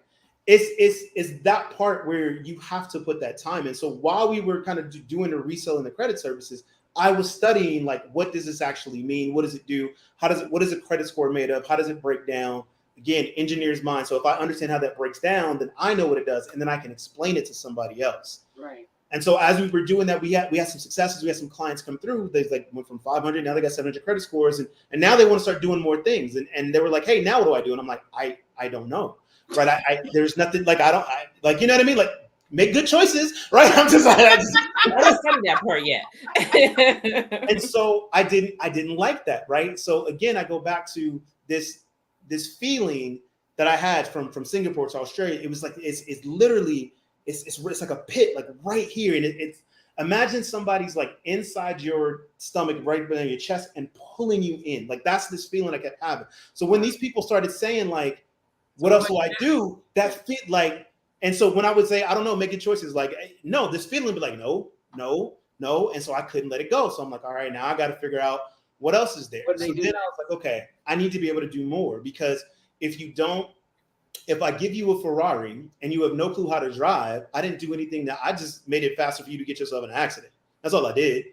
It's that part where you have to put that time in. So while we were kind of doing the reselling the credit services, I was studying like, what does this actually mean? What does it do? What is a credit score made of? How does it break down? Again, engineer's mind. So if I understand how that breaks down, then I know what it does, and then I can explain it to somebody else. Right. And so as we were doing that, we had some successes. We had some clients come through. They went from 500, now they got 700 credit scores, and now they want to start doing more things. And they were like, "Hey, now what do I do?" And I'm like, "I don't know, right? I there's nothing like like you know what I mean? Like make good choices, right? I'm just like I haven't studied that part yet." And so I didn't like that, right? So again, I go back to this feeling that I had from Singapore to Australia. It was like it's literally it's like a pit, like right here, and it's imagine somebody's like inside your stomach, right below your chest, and pulling you in. Like that's this feeling I kept having. So when these people started saying like, "What else do I do?" That fit like, and so when I would say, "I don't know," making choices like, "No," this feeling would be like, "No, no, no," and so I couldn't let it go. So I'm like, all right, now I got to figure out what else is there. So then I was like, okay, I need to be able to do more, because if I give you a Ferrari and you have no clue how to drive, I didn't do anything. I just made it faster for you to get yourself in an accident. That's all I did.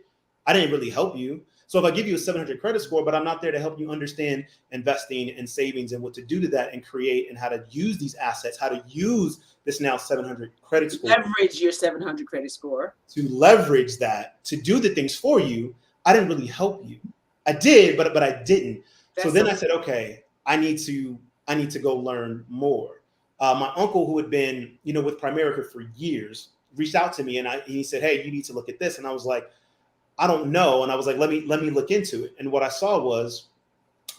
I didn't really help you. So if I give you a 700 credit score, but I'm not there to help you understand investing and savings and what to do to that and create and how to use these assets, how to use this now 700 credit score. Leverage your 700 credit score. To leverage that, to do the things for you, I didn't really help you. I did, but I didn't. So then I said, okay, I need to go learn more. My uncle, who had been, with Primerica for years, reached out to me and he said, "Hey, you need to look at this." And I was like, "I don't know." And I was like, let me look into it. And what I saw was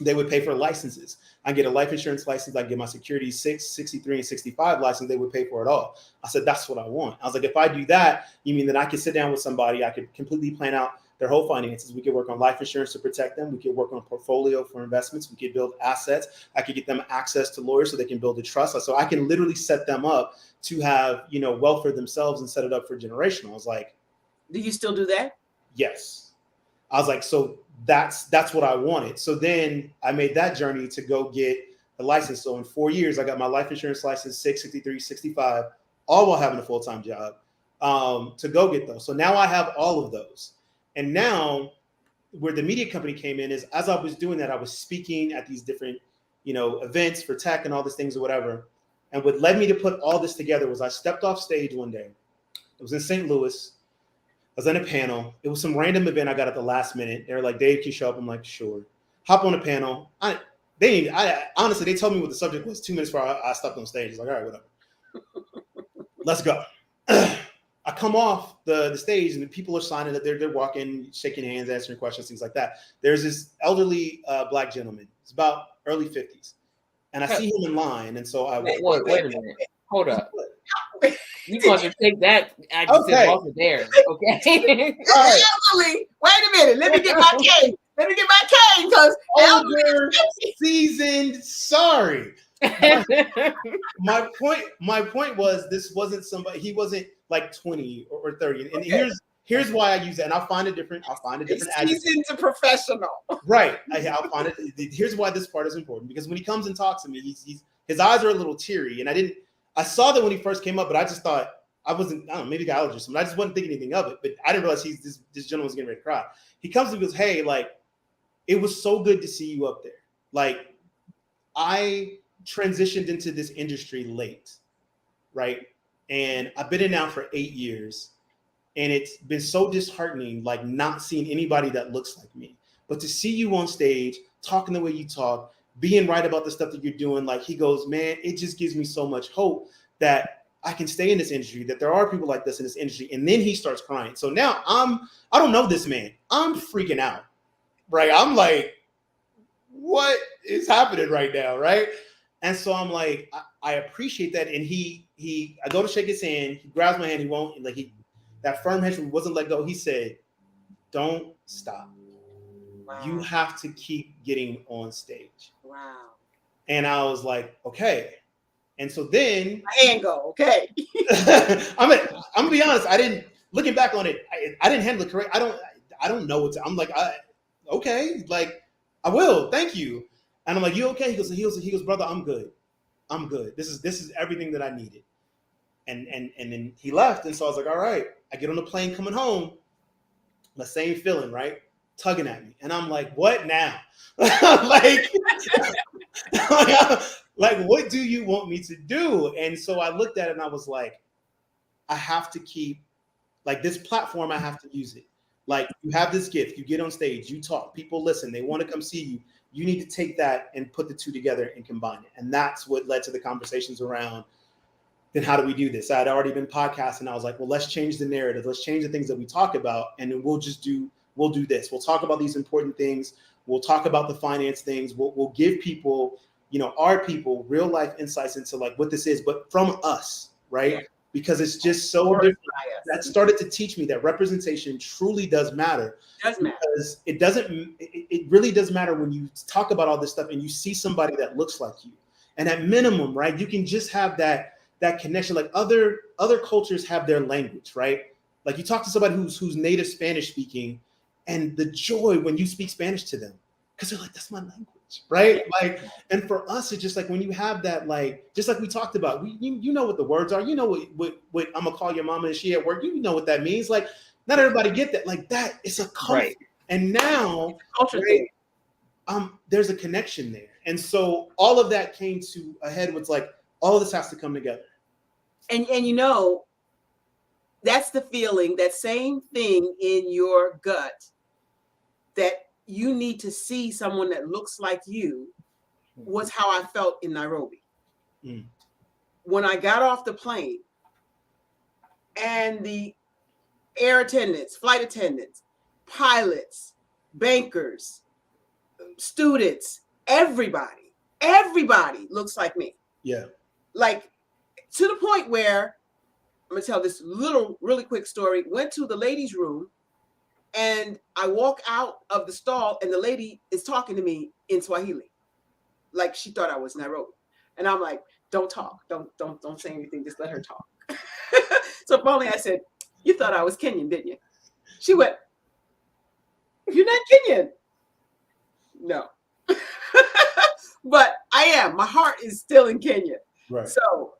they would pay for licenses. I get a life insurance license. I get my security 6, 63, and 65 license. They would pay for it all. I said, that's what I want. I was like, if I do that, you mean that I could sit down with somebody, I could completely plan out their whole finances. We could work on life insurance to protect them. We could work on portfolio for investments. We could build assets. I could get them access to lawyers so they can build a trust. So I can literally set them up to have, wealth for themselves and set it up for generational. I was like, do you still do that? Yes. I was like, so that's what I wanted. So then I made that journey to go get the license. So in 4 years, I got my life insurance license, 6, 63, 65, all while having a full-time job to go get those. So now I have all of those. And now where the media company came in is, as I was doing that, I was speaking at these different, events for tech and all these things or whatever. And what led me to put all this together was I stepped off stage one day. It was in St. Louis. I was on a panel. It was some random event I got at the last minute. They were like, "Dave, can you show up?" I'm like, "Sure." hop on a panel. I honestly, they told me what the subject was 2 minutes before I stepped on stage. It's like, all right, whatever. Let's go. I come off the stage and the people are signing up. They're walking, shaking hands, answering questions, things like that. There's this elderly black gentleman. It's about early 50s. And I see him in line. And so I Wait a minute. Hold up. You going to take that Okay. off of there. Okay. All right. Elderly, wait a minute. Let me get my cane. Because Older, seasoned, sorry. My point was this wasn't somebody, he wasn't like 20 or 30. And here's why I use that. And I'll find a different adjective. Seasoned to professional. Right. I'll find it. Here's why this part is important, because when he comes and talks to me, his eyes are a little teary. And I saw that when he first came up, but I just thought I don't know, maybe got allergies or something. I just wasn't thinking anything of it. But I didn't realize this gentleman was getting ready to cry. He comes and goes, hey, like, it was so good to see you up there. Like, I transitioned into this industry late, right? And I've been in now for 8 years, and it's been so disheartening, like not seeing anybody that looks like me. But to see you on stage, talking the way you talk, being right about the stuff that you're doing, like, he goes, man, it just gives me so much hope that I can stay in this industry, that there are people like this in this industry. And then he starts crying. So now I don't know this man. I'm freaking out, right? I'm like, what is happening right now, right? And so I'm like, I appreciate that. And I go to shake his hand. He grabs my hand. He won't, like, that firm handshake wasn't let go. He said, don't stop. Wow. You have to keep getting on stage. Wow. And I was like, okay. And so then my hand go, okay. I'm gonna be honest. Looking back on it, I didn't handle it correct. I don't know I'm like, okay, like, I will, thank you. And I'm like, you okay? He goes, brother, I'm good. This is everything that I needed. And then he left. And so I was like, all right. I get on the plane coming home. The same feeling, right? Tugging at me. And I'm like, what now? like, what do you want me to do? And so I looked at it and I was like, I have to keep, like, this platform, I have to use it. Like, you have this gift, you get on stage, you talk, people listen, they want to come see you. You need to take that and put the two together and combine it. And that's what led to the conversations around, then how do we do this? I had already been podcasting. I was like, well, let's change the narrative. Let's change the things that we talk about. And then we'll do this. We'll talk about these important things. We'll talk about the finance things. We'll give people, our people, real life insights into, like, what this is, but from us, right? Yeah. Because it's just so different. That started to teach me that representation truly does matter. Because it really does matter when you talk about all this stuff and you see somebody that looks like you. And at minimum, right, you can just have that connection. Like, other cultures have their language, right? Like, you talk to somebody who's native Spanish speaking, and the joy when you speak Spanish to them, because they're like, that's my language, right? Like, and for us, it's just like when you have that, like, just like we talked about, you know what the words are, you know what I'm gonna call your mama and she at work, you know what that means. Like, not everybody get that. Like, that it's a comfort. Right. And now, right, there's a connection there, and so all of that came to a head. Was like, all of this has to come together. And that's the feeling, that same thing in your gut, that you need to see someone that looks like you, was how I felt in Nairobi. Mm. When I got off the plane and the air attendants, flight attendants, pilots, bankers, students, everybody looks like me. Yeah. Like, to the point where, I'm gonna tell this really quick story. Went to the ladies' room, and I walk out of the stall, and the lady is talking to me in Swahili, like she thought I was Nairobi. And I'm like, don't talk, don't say anything, just let her talk. So finally I said, you thought I was Kenyan, didn't you? She went, you're not Kenyan. No. But I am. My heart is still in Kenya. Right. So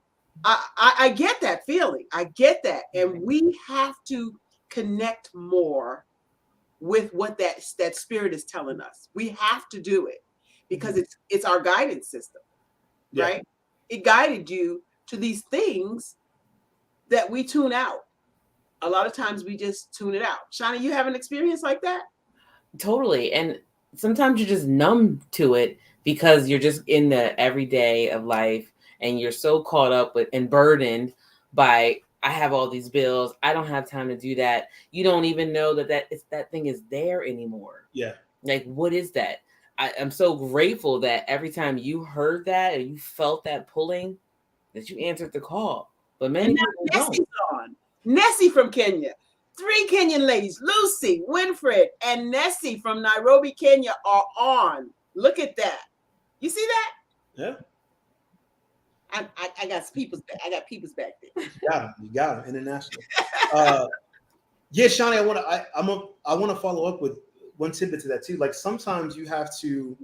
I get that feeling. I get that. And we have to connect more with what that spirit is telling us. We have to do it because it's our guidance system, right? Yeah. It guided you to these things that we tune out. A lot of times we just tune it out. Shani, you have an experience like that? Totally. And sometimes you're just numb to it because you're just in the everyday of life and you're so caught up with and burdened by, I have all these bills, I don't have time to do that. You don't even know that thing is there anymore. Yeah. Like, what is that? I'm so grateful that every time you heard that or you felt that pulling, that you answered the call. But many And now people don't. Nessie's on. Nessie from Kenya. 3 Kenyan ladies, Lucy, Winfred, and Nessie from Nairobi, Kenya are on. Look at that. You see that? Yeah. I got people's back. I got people's back there. You got him. International. Yeah, Shani, I want to follow up with one tidbit to that too. Like sometimes you have to.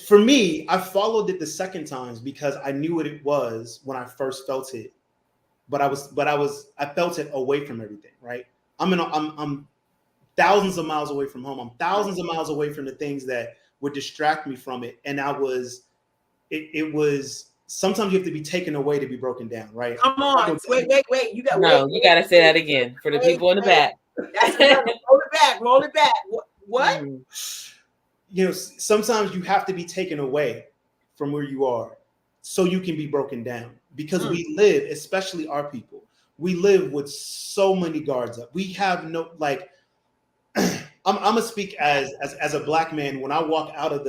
For me, I followed it the second times because I knew what it was when I first felt it, but I felt it away from everything. Right? I'm thousands of miles away from home. I'm thousands of miles away from the things that would distract me from it, and it was. Sometimes you have to be taken away to be broken down, right? Come on. Wait. You got you got to say that again for the people in the back. That's roll it back. Roll it back. What? You know, sometimes you have to be taken away from where you are so you can be broken down because we live, especially our people, we live with so many guards up. We have no, like, I'm gonna speak as a Black man when I walk out of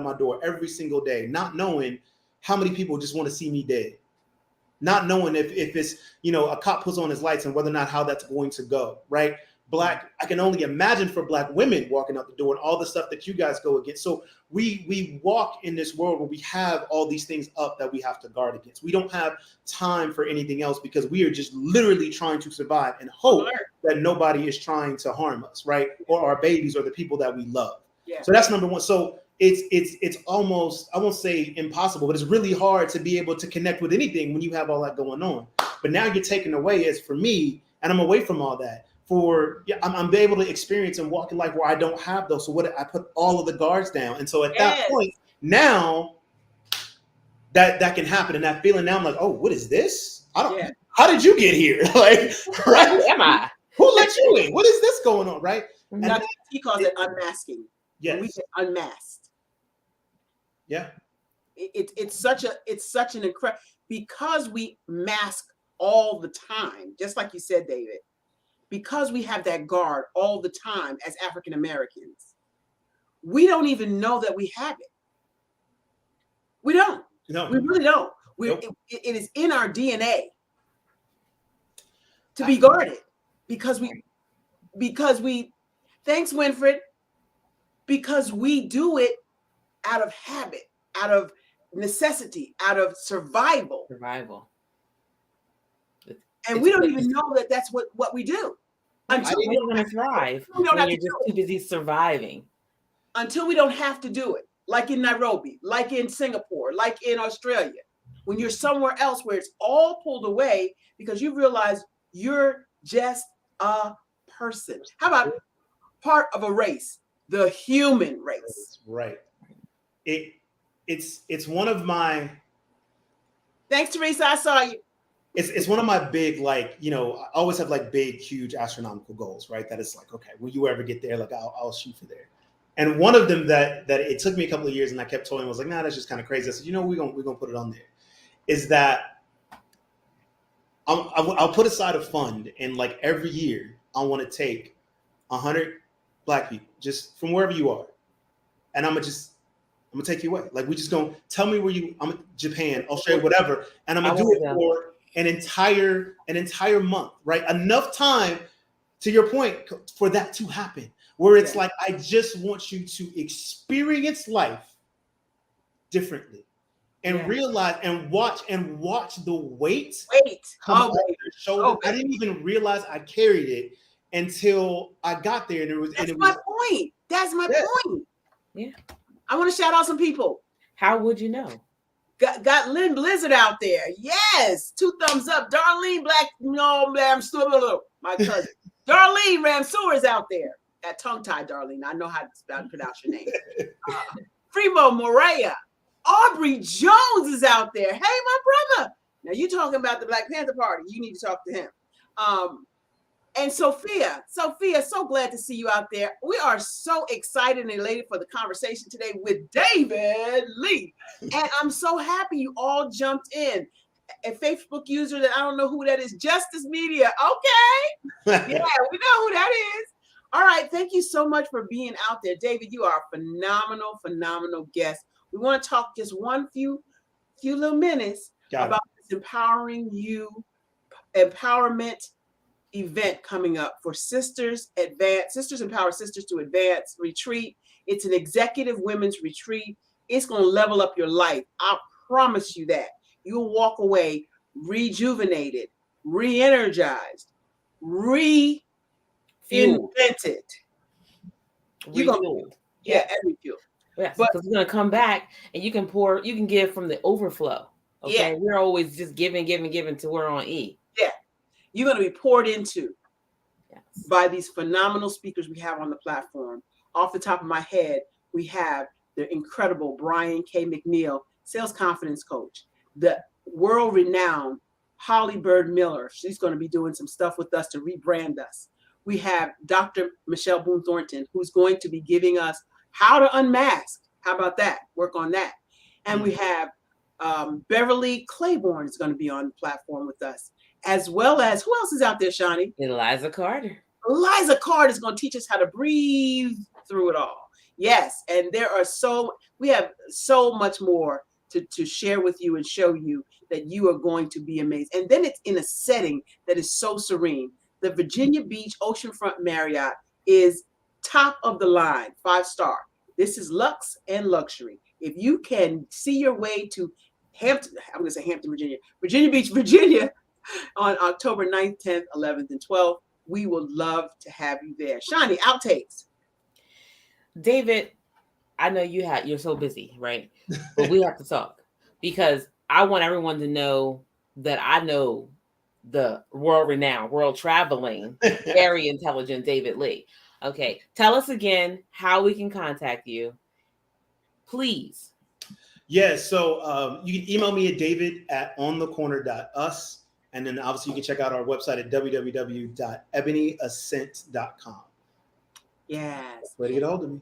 my door every single day, not knowing how many people just want to see me dead, not knowing if it's, you know, a cop puts on his lights and whether or not how that's going to go, right? Black, I can only imagine for Black women walking out the door and all the stuff that you guys go against. So we walk in this world where we have all these things up that we have to guard against. We don't have time for anything else because we are just literally trying to survive and hope that nobody is trying to harm us, right? Or our babies or the people that we love. Yeah. So that's number one. So it's almost, I won't say impossible, but it's really hard to be able to connect with anything when you have all that going on. But now you're taken away, as for me, and I'm away from all that. I'm able to experience and walk in life where I don't have those. So what I put all of the guards down. And so at that point, now that can happen. And that feeling now I'm like, oh, what is this? How did you get here? Like, right? Who am I? Who let you in? What is this going on? Right? And he calls it unmasking. Yes. We get unmasked. Yeah. It's such an incredible, because we mask all the time, just like you said, David, because we have that guard all the time as African Americans, we don't even know that we have it. We don't. No. We really don't. Nope. It is in our DNA to be guarded because we thanks, Winfred, because we do it out of habit, out of necessity, out of survival. And we don't even know that that's what we do. Until we don't want to thrive. When you're just too busy surviving. Until we don't have to do it. Like in Nairobi, like in Singapore, like in Australia. When you're somewhere else where it's all pulled away because you realize you're just a person. How about part of a race? The human race. Right. It's one of my. Thanks, Teresa. I saw you. It's one of my big, like, you know, I always have like big, huge astronomical goals, right? That it's like, okay, will you ever get there? Like, I'll shoot for there. And one of them that it took me a couple of years and I kept toying, was like, nah, that's just kind of crazy. I said, you know, we're gonna put it on there. Is that I'll put aside a fund, and like every year I want to take 100 Black people just from wherever you are, and I'm gonna take you away. Like, we just gonna tell me where I'm Japan, Australia, whatever, and I'm gonna do it for an entire month, right? Enough time, to your point, for that to happen, where it's like, I just want you to experience life differently and realize and watch the weight come off your shoulder. I didn't even realize I carried it until I got there, and it was. That's my point. That's my point. Yeah, I want to shout out some people. How would you know? Got Lynn Blizzard out there. Yes, 2 thumbs up. Darlene my cousin. Darlene Ramsour is out there. That tongue-tied, Darlene. I know how to pronounce your name. Primo Morea. Aubrey Jones is out there. Hey, my brother. Now you talking about the Black Panther Party. You need to talk to him. And Sophia, so glad to see you out there. We are so excited and elated for the conversation today with David Lee. And I'm so happy you all jumped in. A Facebook user that I don't know who that is, Justice Media. Okay. Yeah, we know who that is. All right. Thank you so much for being out there. David, you are a phenomenal guest. We want to talk just few little minutes about this empowerment event coming up for Sisters Empower Sisters to Advance retreat. It's an executive women's retreat. It's going to level up your life. I promise you that. You'll walk away rejuvenated, re-energized, reinvented. You're going to every fuel. Yes, because we're going to come back and you can give from the overflow. Okay. Yeah. We're always just giving till we're on E. Yeah. You're going to be poured into by these phenomenal speakers we have on the platform. Off the top of my head, we have the incredible Brian K. McNeil, sales confidence coach, the world-renowned Holly Bird Miller. She's going to be doing some stuff with us to rebrand us. We have Dr. Michelle Boone Thornton, who's going to be giving us how to unmask. How about that? Work on that. And we have Beverly Claiborne is going to be on the platform with us, as well as, who else is out there, Shani? Eliza Carter. Eliza Carter is going to teach us how to breathe through it all. Yes, and we have so much more to share with you and show you that you are going to be amazed. And then it's in a setting that is so serene. The Virginia Beach Oceanfront Marriott is top of the line, 5-star. This is luxe and luxury. If you can see your way to Virginia Beach, Virginia, on October 9th, 10th, 11th, and 12th, we would love to have you there. Shani, outtakes. David, I know you're so busy, right? But we have to talk because I want everyone to know that I know the world-renowned, world-traveling, very intelligent David Lee. Okay, tell us again how we can contact you, please. Yeah, so you can email me at david@onthecorner.us. And then obviously you can check out our website at www.ebonyascent.com. Yes. Way to get a hold of me.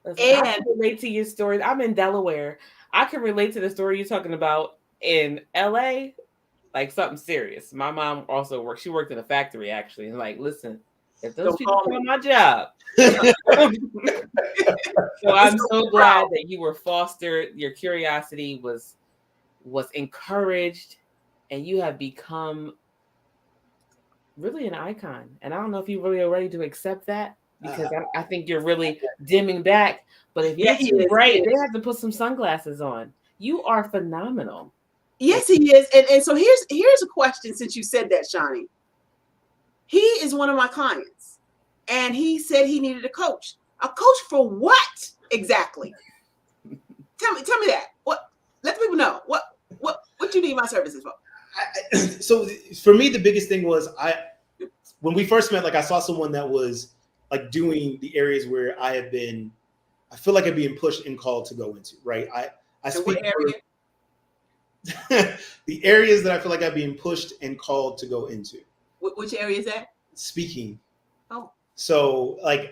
And I can relate to your story. I'm in Delaware. I can relate to the story you're talking about in LA, like something serious. My mom also worked. She worked in a factory actually. And like, listen, if those people come on my job. So I'm so glad that you were fostered. Your curiosity was encouraged. And you have become really an icon. And I don't know if you really are ready to accept that because I think you're really dimming back. But if you're too bright, they have to put some sunglasses on. You are phenomenal. Yes, he is. And so here's a question since you said that, Shani. He is one of my clients. And he said he needed a coach. A coach for what exactly? Tell me that. What? Let the people know. What you need my services for? So for me, the biggest thing was when we first met, like I saw someone that was like doing the areas where I feel like I'm being pushed and called to go into, right? I speak the areas that I feel like I'm being pushed and called to go into. Which area is that? Speaking. Oh. So like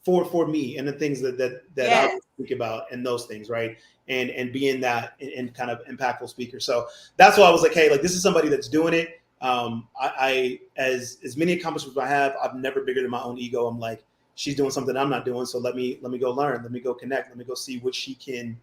for me and the things that I speak about and those things, right? And being that and kind of impactful speaker. So that's why I was like, hey, like this is somebody that's doing it. I as many accomplishments I have, I'm never bigger than my own ego. I'm like, she's doing something I'm not doing. So let me go learn. Let me go connect. Let me go see what she can,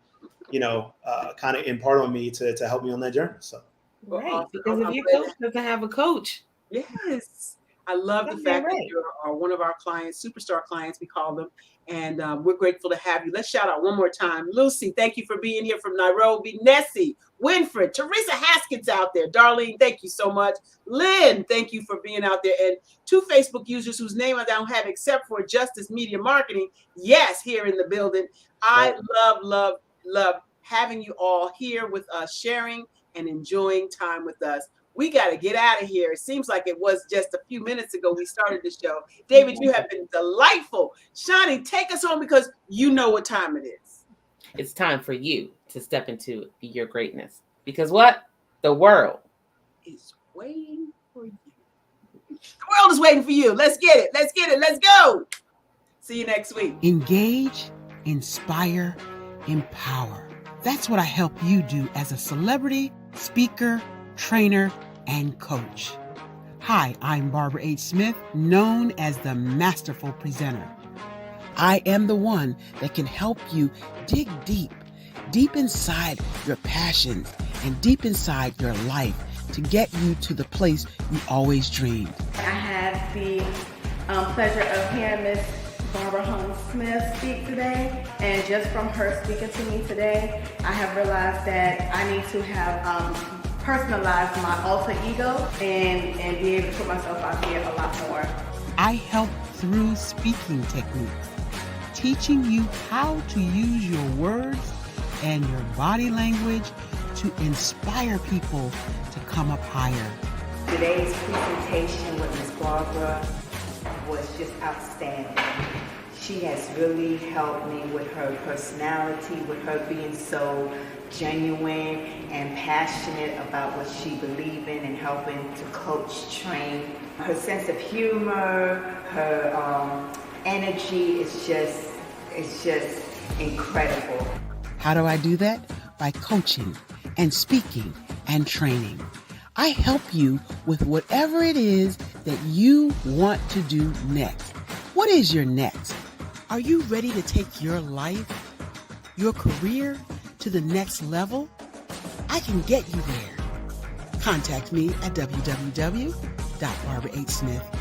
kind of impart on me to help me on that journey. So right. Because if your coach doesn't have a coach. Yes. I love the fact that you are one of our clients, superstar clients, we call them. And we're grateful to have you. Let's shout out one more time. Lucy, thank you for being here from Nairobi. Nessie, Winfred, Teresa Haskins out there. Darlene, thank you so much. Lynn, thank you for being out there. And 2 Facebook users whose name I don't have except for Justice Media Marketing. Yes, here in the building. I love having you all here with us, sharing and enjoying time with us. We got to get out of here. It seems like it was just a few minutes ago we started the show. David, you have been delightful. Shani, take us home because you know what time it is. It's time for you to step into your greatness. Because what? The world is waiting for you. The world is waiting for you. Let's get it. Let's get it. Let's go. See you next week. Engage, inspire, empower. That's what I help you do as a celebrity, speaker, trainer, and coach. Hi, I'm Barbara H. Smith, known as the Masterful Presenter. I am the one that can help you dig deep inside your passions and deep inside your life to get you to the place you always dreamed. I had the pleasure of hearing Miss Barbara Holmes Smith speak today, and just from her speaking to me today, I have realized that I need to have personalize my alter ego and be able to put myself out there a lot more. I help through speaking techniques, teaching you how to use your words and your body language to inspire people to come up higher. Today's presentation with Ms. Barbara was just outstanding. She has really helped me with her personality, with her being so genuine and passionate about what she believes in and helping to coach, train. Her sense of humor, her energy is just incredible. How do I do that? By coaching and speaking and training. I help you with whatever it is that you want to do next. What is your next? Are you ready to take your life, your career to the next level? I can get you there. Contact me at www.barbarahsmith.com.